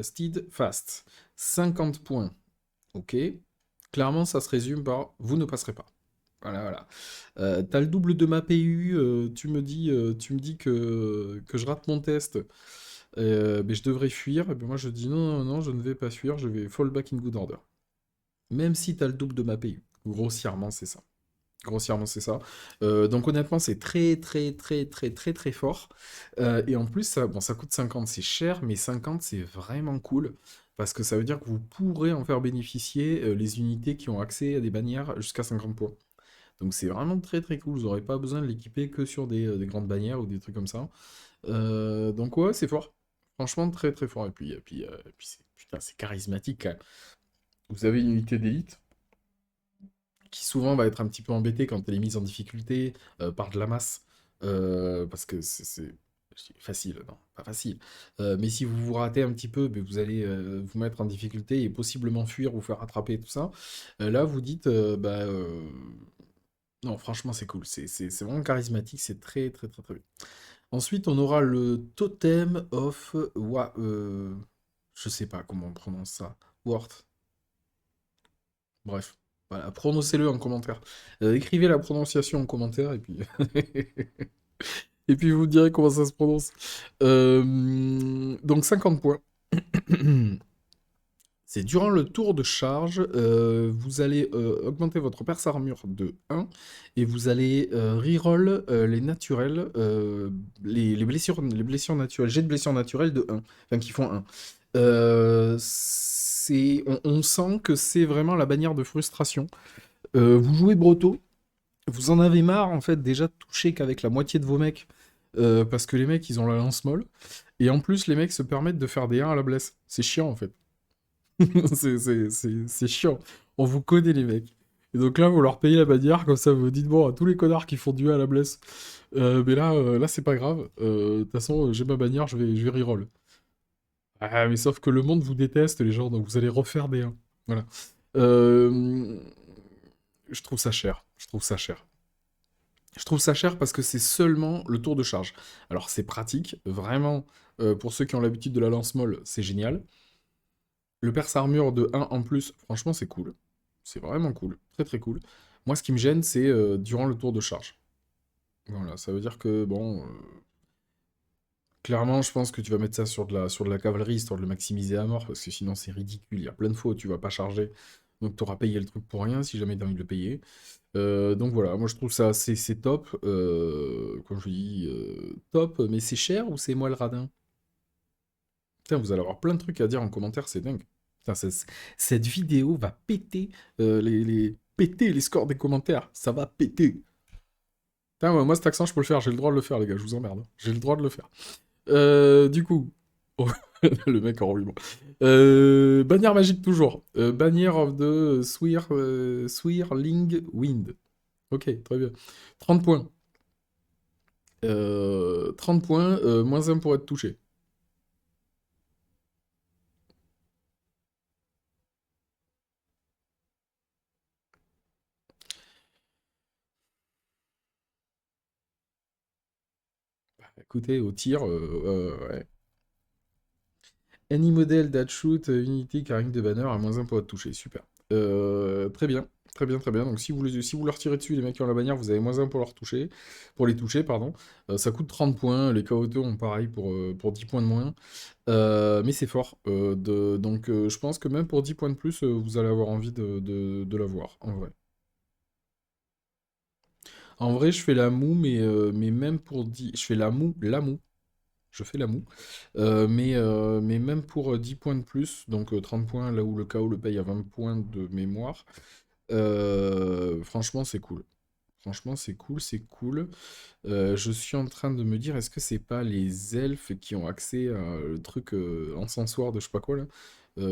Steed Fast. 50 points. Ok. Clairement, ça se résume par vous ne passerez pas. Voilà, voilà. T'as le double de ma PU, tu me dis que je rate mon test, mais je devrais fuir. Et ben moi je dis non, non, non, je ne vais pas fuir, je vais fall back in good order. Même si t'as le double de ma PU. Grossièrement, c'est ça. Grossièrement, c'est ça. Donc honnêtement, c'est très, très, très, très, très, très fort. Et en plus, ça coûte 50, c'est cher, mais 50, c'est vraiment cool. Parce que ça veut dire que vous pourrez en faire bénéficier les unités qui ont accès à des bannières jusqu'à 50 points. Donc c'est vraiment très très cool, vous n'aurez pas besoin de l'équiper que sur des grandes bannières ou des trucs comme ça. Donc ouais, c'est fort. Franchement, très très fort. Et puis putain, c'est charismatique quand même. Vous avez une unité d'élite qui souvent va être un petit peu embêtée quand elle est mise en difficulté par de la masse. Parce que c'est facile, non, pas facile. Mais si vous vous ratez un petit peu, ben, vous allez vous mettre en difficulté et possiblement fuir, vous faire attraper, tout ça. Là, vous dites, bah, non, franchement, c'est cool. C'est vraiment charismatique. C'est très, très, très, très bien. Ensuite, on aura le Totem of... je sais pas comment on prononce ça. Wort. Bref. Voilà, prononcez-le en commentaire. Écrivez la prononciation en commentaire et puis... et puis vous me direz comment ça se prononce. Donc 50 points. C'est durant le tour de charge, vous allez augmenter votre perce armure de 1 et vous allez reroll les naturels, les blessures naturelles, jet de blessures naturelles de 1, enfin qui font 1. On sent que c'est vraiment la bannière de frustration. Vous jouez Broto, vous en avez marre en fait déjà de toucher qu'avec la moitié de vos mecs, parce que les mecs ils ont la lance molle, et en plus les mecs se permettent de faire des 1 à la blesse. C'est chiant en fait. C'est chiant. On vous connaît, les mecs. Et donc là, vous leur payez la bannière, comme ça, vous dites, bon, à tous les connards qui font du à la blesse. Mais là c'est pas grave. De toute façon, j'ai ma bannière, je vais reroll. Ah, mais sauf que le monde vous déteste, les gens, donc vous allez refaire des 1. Voilà. Euh, Je trouve ça cher. Je trouve ça cher. Je trouve ça cher parce que c'est seulement le tour de charge. Alors, c'est pratique, vraiment, pour ceux qui ont l'habitude de la lance molle, c'est génial. Le perce armure de 1 en plus, franchement, c'est cool. C'est vraiment cool. Très très cool. Moi, ce qui me gêne, c'est durant le tour de charge. Voilà, ça veut dire que, bon, clairement, je pense que tu vas mettre ça sur de la cavalerie, histoire de le maximiser à mort, parce que sinon, c'est ridicule. Il y a plein de fois où tu vas pas charger, donc tu auras payé le truc pour rien, si jamais tu as envie de le payer. Donc voilà, moi, je trouve ça, c'est top. Comme je dis, top, mais c'est cher ou c'est moi le radin? Putain, vous allez avoir plein de trucs à dire en commentaire, c'est dingue. Putain, cette vidéo va péter péter les scores des commentaires. Ça va péter. Putain, moi, cet accent, je peux le faire. J'ai le droit de le faire, les gars. Je vous emmerde, hein. J'ai le droit de le faire. Du coup... oh, le mec en ruban. Bannière magique toujours. Bannière of the Swirling Wind. Ok, très bien. 30 points. 30 points, moins un pour être touché. Écoutez, au tir, ouais. Any model that shoot unity carrying the banner à moins un pour être touché. Super. Très bien. Très bien, très bien. Donc si vous leur tirez dessus, les mecs qui ont la bannière, vous avez -1 pour pour les toucher, pardon. Ça coûte 30 points. Les KO2 ont pareil pour 10 points de moins. Mais c'est fort. Donc je pense que même pour 10 points de plus, vous allez avoir envie de l'avoir, en vrai. En vrai, je fais la moue, mais même pour 10... Je fais la moue. Je fais la moue. Mais même pour 10 points de plus, donc 30 points là où le KO le paye à 20 points de mémoire, franchement, c'est cool. Franchement, c'est cool, c'est cool. Je suis en train de me dire, est-ce que c'est pas les elfes qui ont accès à le truc encensoir de je sais pas quoi là,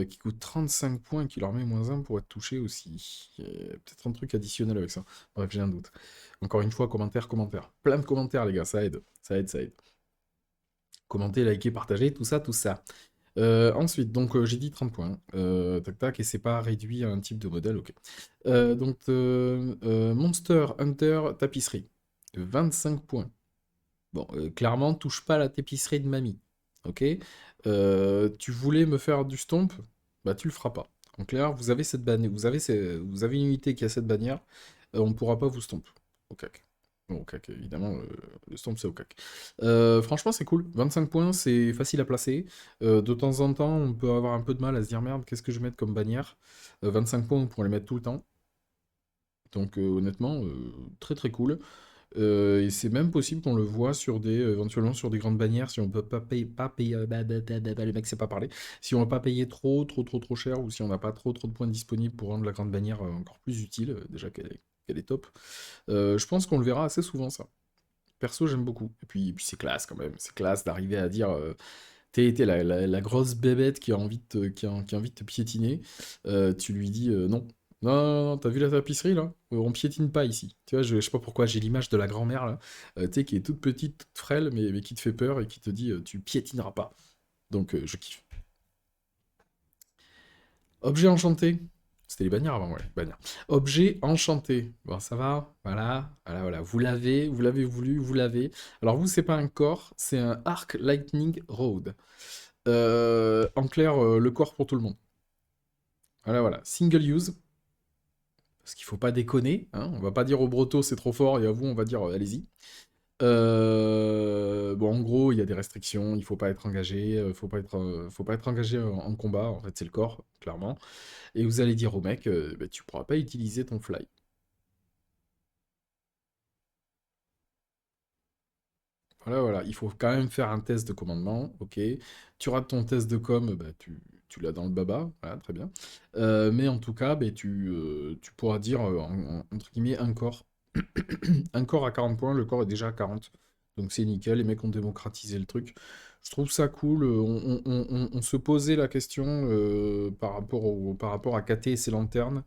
qui coûte 35 points et qui leur met -1 pour être touché aussi. Peut-être un truc additionnel avec ça. Bref, j'ai un doute. Encore une fois, commentaire, commentaire. Plein de commentaires, les gars, ça aide. Ça aide, ça aide. Commentez, likez, partagez, tout ça, tout ça. Ensuite, donc j'ai dit 30 points. Tac tac, et c'est pas réduit à un type de modèle, ok. Monster Hunter tapisserie. 25 points. Bon, clairement, touche pas la tapisserie de mamie. Ok. Tu voulais me faire du stomp? Bah tu le feras pas. En clair, vous avez cette bannière, vous avez une unité qui a cette bannière, on ne pourra pas vous stomp. Au cac. Bon, au cac, évidemment, le stomp c'est au cac. Franchement, c'est cool. 25 points, c'est facile à placer. De temps en temps, on peut avoir un peu de mal à se dire merde, qu'est-ce que je vais mettre comme bannière? 25 points, on pourrait les mettre tout le temps. Donc honnêtement, très très cool. Et c'est même possible qu'on le voit sur éventuellement sur des grandes bannières, si on peut pas payer, le mec sait pas parler, si on va pas payer trop cher, ou si on n'a pas trop de points disponibles pour rendre la grande bannière encore plus utile, déjà qu'elle est top. Je pense qu'on le verra assez souvent, ça. Perso, j'aime beaucoup. Et puis c'est classe quand même, c'est classe d'arriver à dire, t'es la grosse bébête qui a envie qui a envie de te piétiner, tu lui dis non. Non, non, non, t'as vu la tapisserie là? On piétine pas ici. Tu vois, je sais pas pourquoi, j'ai l'image de la grand-mère là, tu sais, qui est toute petite, toute frêle, mais qui te fait peur et qui te dit tu piétineras pas. Donc je kiffe. Objet enchanté. C'était les bannières avant, ouais, bannières. Objet enchanté. Bon, ça va, voilà, voilà, voilà. Vous l'avez voulu, vous l'avez. Alors vous, c'est pas un corps, c'est un Arc Lightning Road. En clair, le corps pour tout le monde. Voilà, voilà. Single use. Parce qu'il faut pas déconner, hein. On va pas dire au Broto c'est trop fort et à vous on va dire allez-y. Bon, en gros, il y a des restrictions, il faut pas être engagé, faut pas être engagé en combat, en fait c'est le corps, clairement. Et vous allez dire au mec, bah, tu pourras pas utiliser ton fly. Voilà, voilà, il faut quand même faire un test de commandement, ok. Tu rates ton test de com, bah, tu l'as dans le baba, voilà, très bien. Mais en tout cas, bah, tu pourras dire, entre guillemets, un corps. Un corps à 40 points, le corps est déjà à 40. Donc c'est nickel, les mecs ont démocratisé le truc. Je trouve ça cool. On se posait la question par rapport à KT et ses lanternes,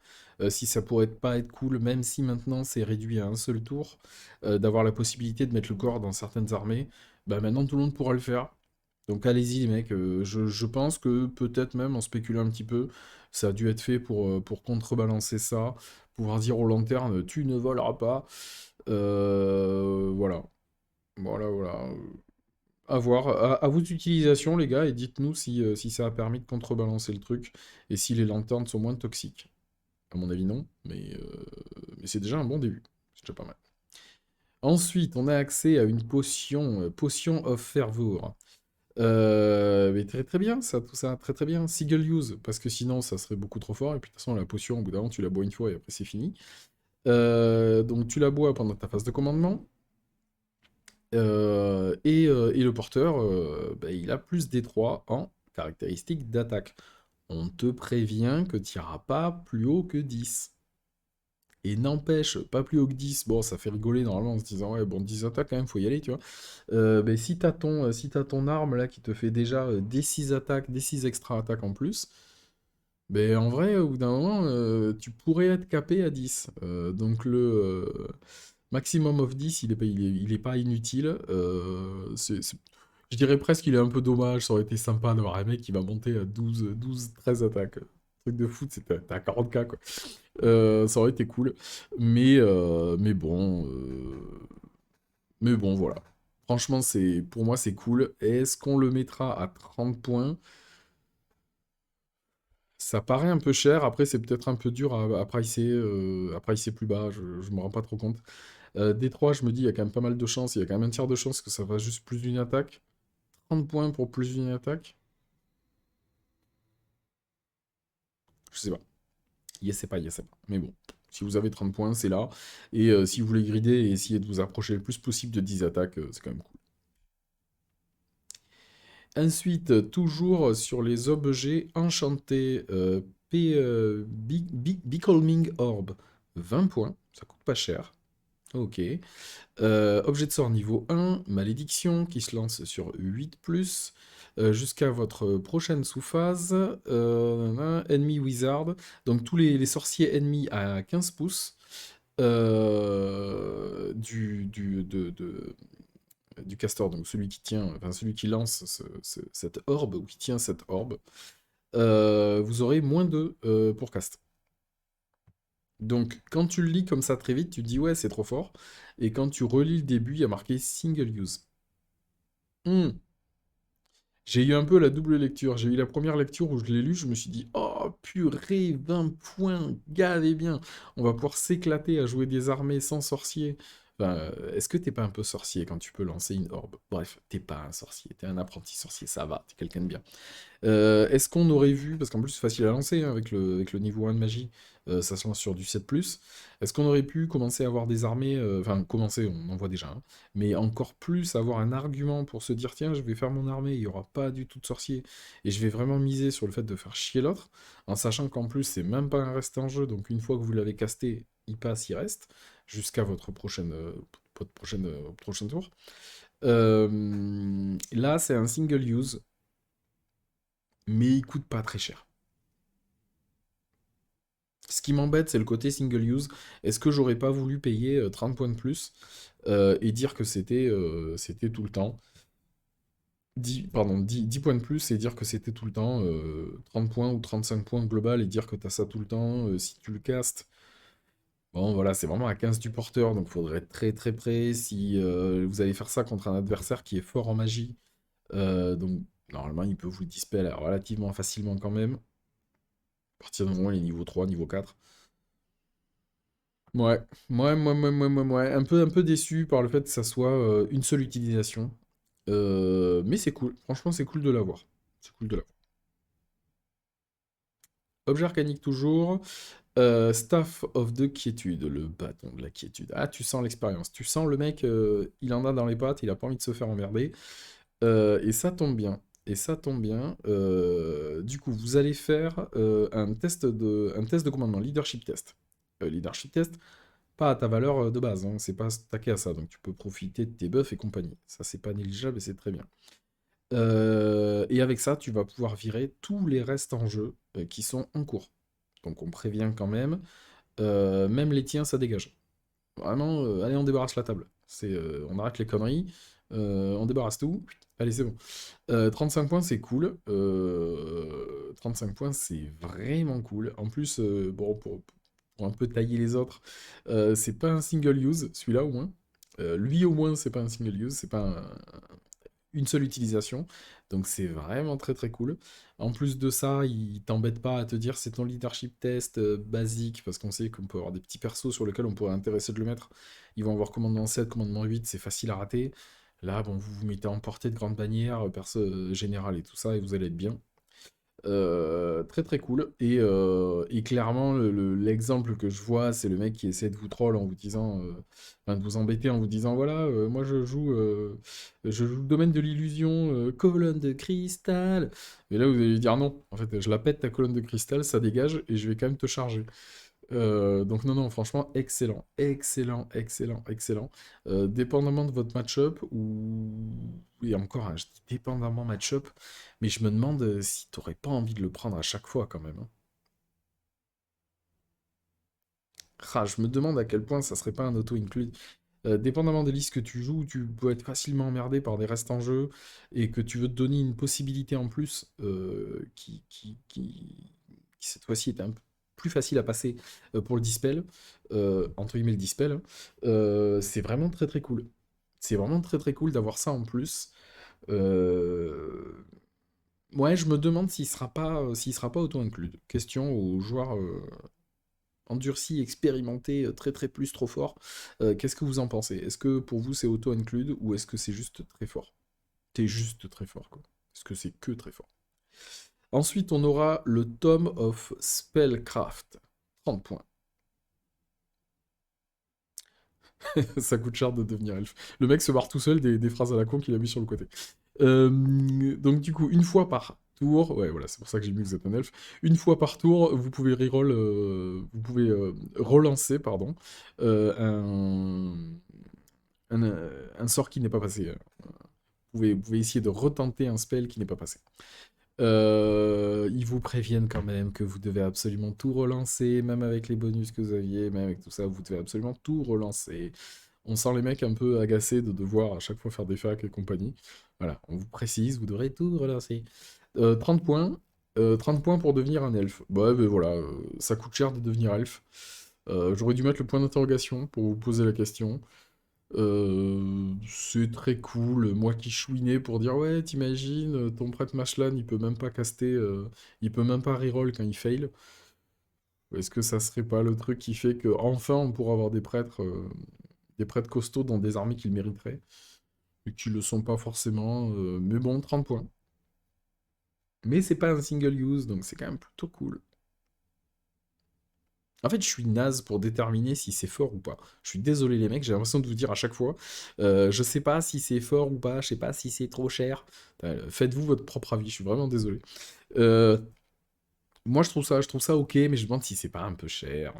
si ça pourrait pas être cool, même si maintenant c'est réduit à un seul tour, d'avoir la possibilité de mettre le corps dans certaines armées. Bah maintenant tout le monde pourra le faire. Donc allez-y les mecs, je pense que peut-être même en spéculant un petit peu, ça a dû être fait pour contrebalancer ça, pouvoir dire aux lanternes, tu ne voleras pas. Voilà. Voilà, voilà. À voir. À vous d'utilisation, les gars, et dites-nous si ça a permis de contrebalancer le truc, et si les lanternes sont moins toxiques. À mon avis, non, mais c'est déjà un bon début. C'est déjà pas mal. Ensuite, on a accès à une potion, Potion of Fervor. Mais très très bien, ça, tout ça, très très bien. Single use, parce que sinon ça serait beaucoup trop fort, et puis de toute façon la potion, au bout d'un moment, tu la bois une fois et après c'est fini. Donc tu la bois pendant ta phase de commandement, et le porteur, bah, il a plus D3 en caractéristique d'attaque. On te prévient que tu n'iras pas plus haut que 10. Et n'empêche, pas plus haut que 10, bon, ça fait rigoler normalement en se disant, ouais, bon, 10 attaques quand même, faut y aller, tu vois. Ben, si t'as ton arme là qui te fait déjà des 6 attaques, des 6 extra attaques en plus, ben en vrai, au bout d'un moment, tu pourrais être capé à 10. Donc le maximum of 10, il est pas inutile. Je dirais presque qu'il est un peu dommage, ça aurait été sympa d'avoir un mec qui va monter à 13 attaques. Truc de foot, t'es à 40k quoi. Ça aurait été cool. Mais bon. Mais bon, voilà. Franchement, pour moi, c'est cool. Est-ce qu'on le mettra à 30 points? Ça paraît un peu cher, après c'est peut-être un peu dur à pricer plus bas, je me rends pas trop compte. D3, je me dis, il y a quand même pas mal de chances, il y a quand même un tiers de chance que ça fasse juste plus d'une attaque. 30 points pour plus d'une attaque. Je sais pas. Yes, c'est pas, yes, c'est pas. Mais bon, si vous avez 30 points, c'est là. Et si vous voulez grider et essayer de vous approcher le plus possible de 10 attaques, c'est quand même cool. Ensuite, toujours sur les objets enchantés, Becalming Orb, 20 points, ça coûte pas cher. Ok. Objet de sort niveau 1, malédiction, qui se lance sur 8+, jusqu'à votre prochaine sous-phase. Ennemi wizard, donc tous les sorciers ennemis à 15 pouces. Du castor, donc celui qui tient, enfin celui qui lance cette orbe, ou qui tient cette orbe, vous aurez -2 pour cast. Donc, quand tu le lis comme ça très vite, tu te dis ouais, c'est trop fort. Et quand tu relis le début, il y a marqué single use. Hmm. J'ai eu un peu la double lecture. J'ai eu la première lecture où je l'ai lu, je me suis dit oh purée, 20 points, gavez bien. On va pouvoir s'éclater à jouer des armées sans sorcier. Enfin, est-ce que t'es pas un peu sorcier quand tu peux lancer une orbe? Bref, t'es pas un sorcier, t'es un apprenti sorcier, ça va, t'es quelqu'un de bien. Est-ce qu'on aurait vu, parce qu'en plus c'est facile à lancer hein, avec le niveau 1 de magie, ça se lance sur du 7+, est-ce qu'on aurait pu commencer à avoir des armées, enfin commencer, on en voit déjà, hein, mais encore plus avoir un argument pour se dire tiens je vais faire mon armée, il n'y aura pas du tout de sorciers, et je vais vraiment miser sur le fait de faire chier l'autre, en sachant qu'en plus c'est même pas un reste en jeu, donc une fois que vous l'avez casté, il passe, il reste, jusqu'à votre prochain tour. Là c'est un single use, mais il coûte pas très cher. Ce qui m'embête, c'est le côté single use. Est-ce que j'aurais pas voulu payer 30 points de plus et dire que c'était tout le temps 10 points de plus et dire que c'était tout le temps 30 points ou 35 points global et dire que t'as ça tout le temps si tu le castes. Bon, voilà, c'est vraiment à 15 du porteur, donc faudrait être très très près. Si vous allez faire ça contre un adversaire qui est fort en magie, donc normalement il peut vous le dispel relativement facilement quand même. À partir du moment où il est niveau 3, niveau 4. Ouais, ouais. Un peu déçu par le fait que ça soit une seule utilisation. Mais c'est cool. Franchement, c'est cool de l'avoir. C'est cool de l'avoir. Objet arcanique toujours. Staff of the Quiétude, le bâton de la quiétude. Ah, tu sens l'expérience. Tu sens le mec, il en a dans les pattes, il a pas envie de se faire emmerder. Et ça tombe bien. Et ça tombe bien. Du coup, vous allez faire un test de commandement, leadership test. Leadership test, pas à ta valeur de base, hein, c'est pas stacké à ça, donc tu peux profiter de tes buffs et compagnie. Ça, c'est pas négligeable et c'est très bien. Et avec ça, tu vas pouvoir virer tous les restes en jeu qui sont en cours. Donc on prévient quand même. Même les tiens, ça dégage. Vraiment, allez, on débarrasse la table. On arrête les conneries, on débarrasse tout. Allez, c'est bon. 35 points, c'est cool. 35 points, c'est vraiment cool. En plus, bon, pour un peu tailler les autres, c'est pas un single use, celui-là au moins. Lui au moins, c'est pas un single use, c'est pas une seule utilisation. Donc c'est vraiment très très cool. En plus de ça, il t'embête pas à te dire c'est ton leadership test basique, parce qu'on sait qu'on peut avoir des petits persos sur lesquels on pourrait intéresser de le mettre. Ils vont avoir commandement 7, commandement 8, c'est facile à rater. Là, bon, vous vous mettez en portée de grande bannière, perso général et tout ça, et vous allez être bien. Très très cool. Et clairement, l'exemple que je vois, c'est le mec qui essaie de vous troll en vous disant, enfin, de vous embêter en vous disant, voilà, moi je joue le domaine de l'illusion, colonne de cristal. Et là, vous allez lui dire non. En fait, je la pète ta colonne de cristal, ça dégage, et je vais quand même te charger. Donc non, non, franchement, excellent, excellent, excellent, excellent. Dépendamment de votre match-up, ou... Et encore, hein, je dis dépendamment match-up, mais je me demande si t'aurais pas envie de le prendre à chaque fois quand même, hein. Ah, je me demande à quel point ça serait pas un auto-include. Dépendamment des listes que tu joues, tu peux être facilement emmerdé par des restes en jeu, et que tu veux te donner une possibilité en plus qui cette fois-ci est un peu plus facile à passer pour le dispel, entre guillemets le dispel, hein. C'est vraiment très très cool. C'est vraiment très très cool d'avoir ça en plus. Euh, Ouais, je me demande s'il sera pas auto-include. Question aux joueurs endurcis, expérimentés, très très plus trop fort. Qu'est-ce que vous en pensez? Est-ce que pour vous c'est auto-include ou est-ce que c'est juste très fort? C'est juste très fort, quoi. Est-ce que c'est que très fort? Ensuite, on aura le Tome of Spellcraft. 30 points. Ça coûte cher de devenir elfe. Le mec se barre tout seul des phrases à la con qu'il a mis sur le côté. Donc du coup, une fois par tour, ouais voilà, c'est pour ça que j'ai mis que vous êtes un elfe. Une fois par tour, vous pouvez reroll, vous pouvez relancer, pardon, un sort qui n'est pas passé. Vous pouvez essayer de retenter un spell qui n'est pas passé. Ils vous préviennent quand même que vous devez absolument tout relancer, même avec les bonus que vous aviez, même avec tout ça, vous devez absolument tout relancer. On sent les mecs un peu agacés de devoir à chaque fois faire des facs et compagnie. Voilà, on vous précise, vous devrez tout relancer. 30 points. 30 points pour devenir un elfe. Bah, ben voilà, ça coûte cher de devenir elfe. J'aurais dû mettre le point d'interrogation pour vous poser la question. C'est très cool. Moi qui chouinais pour dire ouais, t'imagines, ton prêtre Mashlan, il peut même pas caster, il peut même pas reroll quand il fail. Est-ce que ça serait pas le truc qui fait que enfin on pourra avoir des prêtres costauds dans des armées qu'ils mériteraient, et qui le sont pas forcément, mais bon, 30 points. Mais c'est pas un single use, donc c'est quand même plutôt cool. En fait, je suis naze pour déterminer si c'est fort ou pas. Je suis désolé les mecs, j'ai l'impression de vous dire à chaque fois, je sais pas si c'est fort ou pas, je sais pas si c'est trop cher. Faites-vous votre propre avis, je suis vraiment désolé. Euh, Moi je trouve ça ok, mais je me demande si c'est pas un peu cher.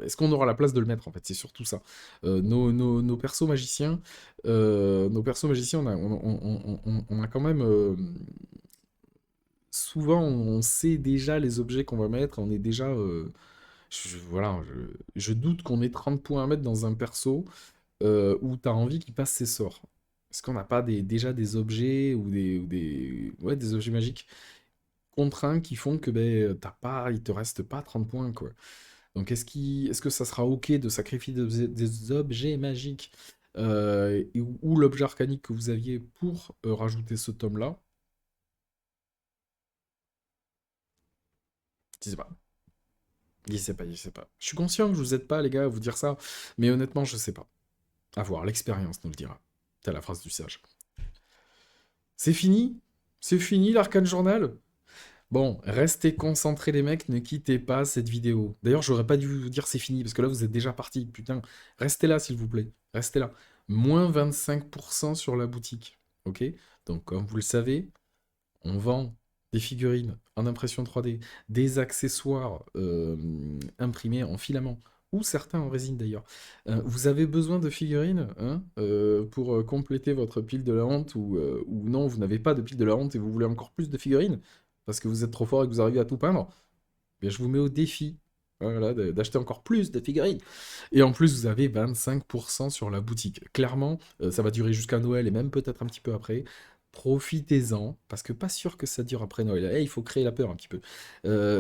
Est-ce qu'on aura la place de le mettre en fait? C'est surtout ça. Nos persos magiciens, on a, on a quand même souvent on sait déjà les objets qu'on va mettre, on est déjà voilà, je doute qu'on ait 30 points à mettre dans un perso où t'as envie qu'il passe ses sorts. Est-ce qu'on n'a pas déjà des objets ouais, des objets magiques contraints qui font que ben, il te reste pas 30 points, quoi. Donc est-ce que ça sera ok de sacrifier des objets magiques ou l'objet arcanique que vous aviez pour rajouter ce tome-là? Je sais pas. Je sais pas, je sais pas. Je suis conscient que je vous aide pas, les gars, à vous dire ça, mais honnêtement, je sais pas. À voir, l'expérience nous le dira. C'est la phrase du sage. C'est fini? C'est fini l'arcane journal? Bon, restez concentrés les mecs, ne quittez pas cette vidéo. D'ailleurs, j'aurais pas dû vous dire c'est fini, parce que là vous êtes déjà parti. Putain, restez là s'il vous plaît. Restez là. Moins 25% sur la boutique. Ok? Donc comme vous le savez, on vend des figurines en impression 3D, des accessoires imprimés en filament, ou certains en résine d'ailleurs. Vous avez besoin de figurines hein, pour compléter votre pile de la honte, ou non, vous n'avez pas de pile de la honte et vous voulez encore plus de figurines, parce que vous êtes trop fort et que vous arrivez à tout peindre. Bien, je vous mets au défi voilà, d'acheter encore plus de figurines. Et en plus, vous avez 25% sur la boutique. Clairement, ça va durer jusqu'à Noël et même peut-être un petit peu après. Profitez-en, parce que pas sûr que ça dure après Noël. Il faut créer la peur un petit peu.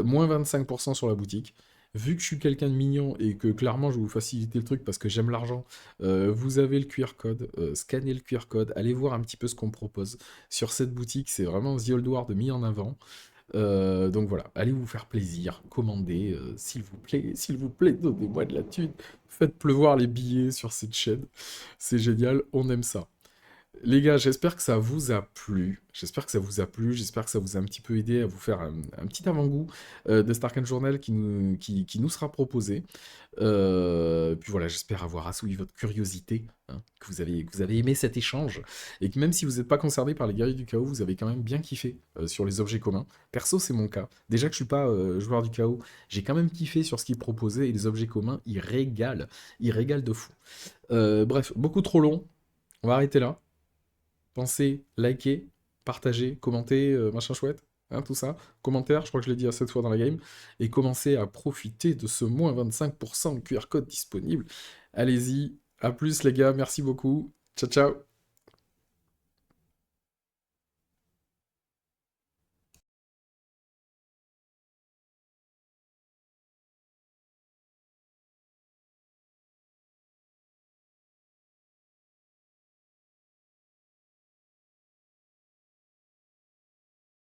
Moins 25% sur la boutique. Vu que je suis quelqu'un de mignon et que clairement je vais vous faciliter le truc parce que j'aime l'argent, vous avez le QR code, scannez le QR code, allez voir un petit peu ce qu'on propose. Sur cette boutique, c'est vraiment The Old World mis en avant. Donc voilà, allez vous faire plaisir, commandez, s'il vous plaît, donnez-moi de la thune, faites pleuvoir les billets sur cette chaîne, c'est génial, on aime ça. Les gars, j'espère que ça vous a plu. J'espère que ça vous a plu. J'espère que ça vous a un petit peu aidé à vous faire un petit avant-goût de Star Arcane Journal qui nous sera proposé. Puis voilà, j'espère avoir assouvi votre curiosité, hein, que vous avez aimé cet échange, et que même si vous n'êtes pas concerné par les guerriers du chaos, vous avez quand même bien kiffé sur les objets communs. Perso, c'est mon cas. Déjà que je suis pas joueur du chaos, j'ai quand même kiffé sur ce qu'ils proposaient, et les objets communs, ils régalent. Ils régalent de fou. Bref, beaucoup trop long. On va arrêter là. Pensez, likez, partagez, commentez, machin chouette, hein, tout ça. Commentaire, je crois que je l'ai dit à 7 fois dans la game. Et commencez à profiter de ce moins 25% QR code disponible. Allez-y, à plus les gars, merci beaucoup. Ciao ciao.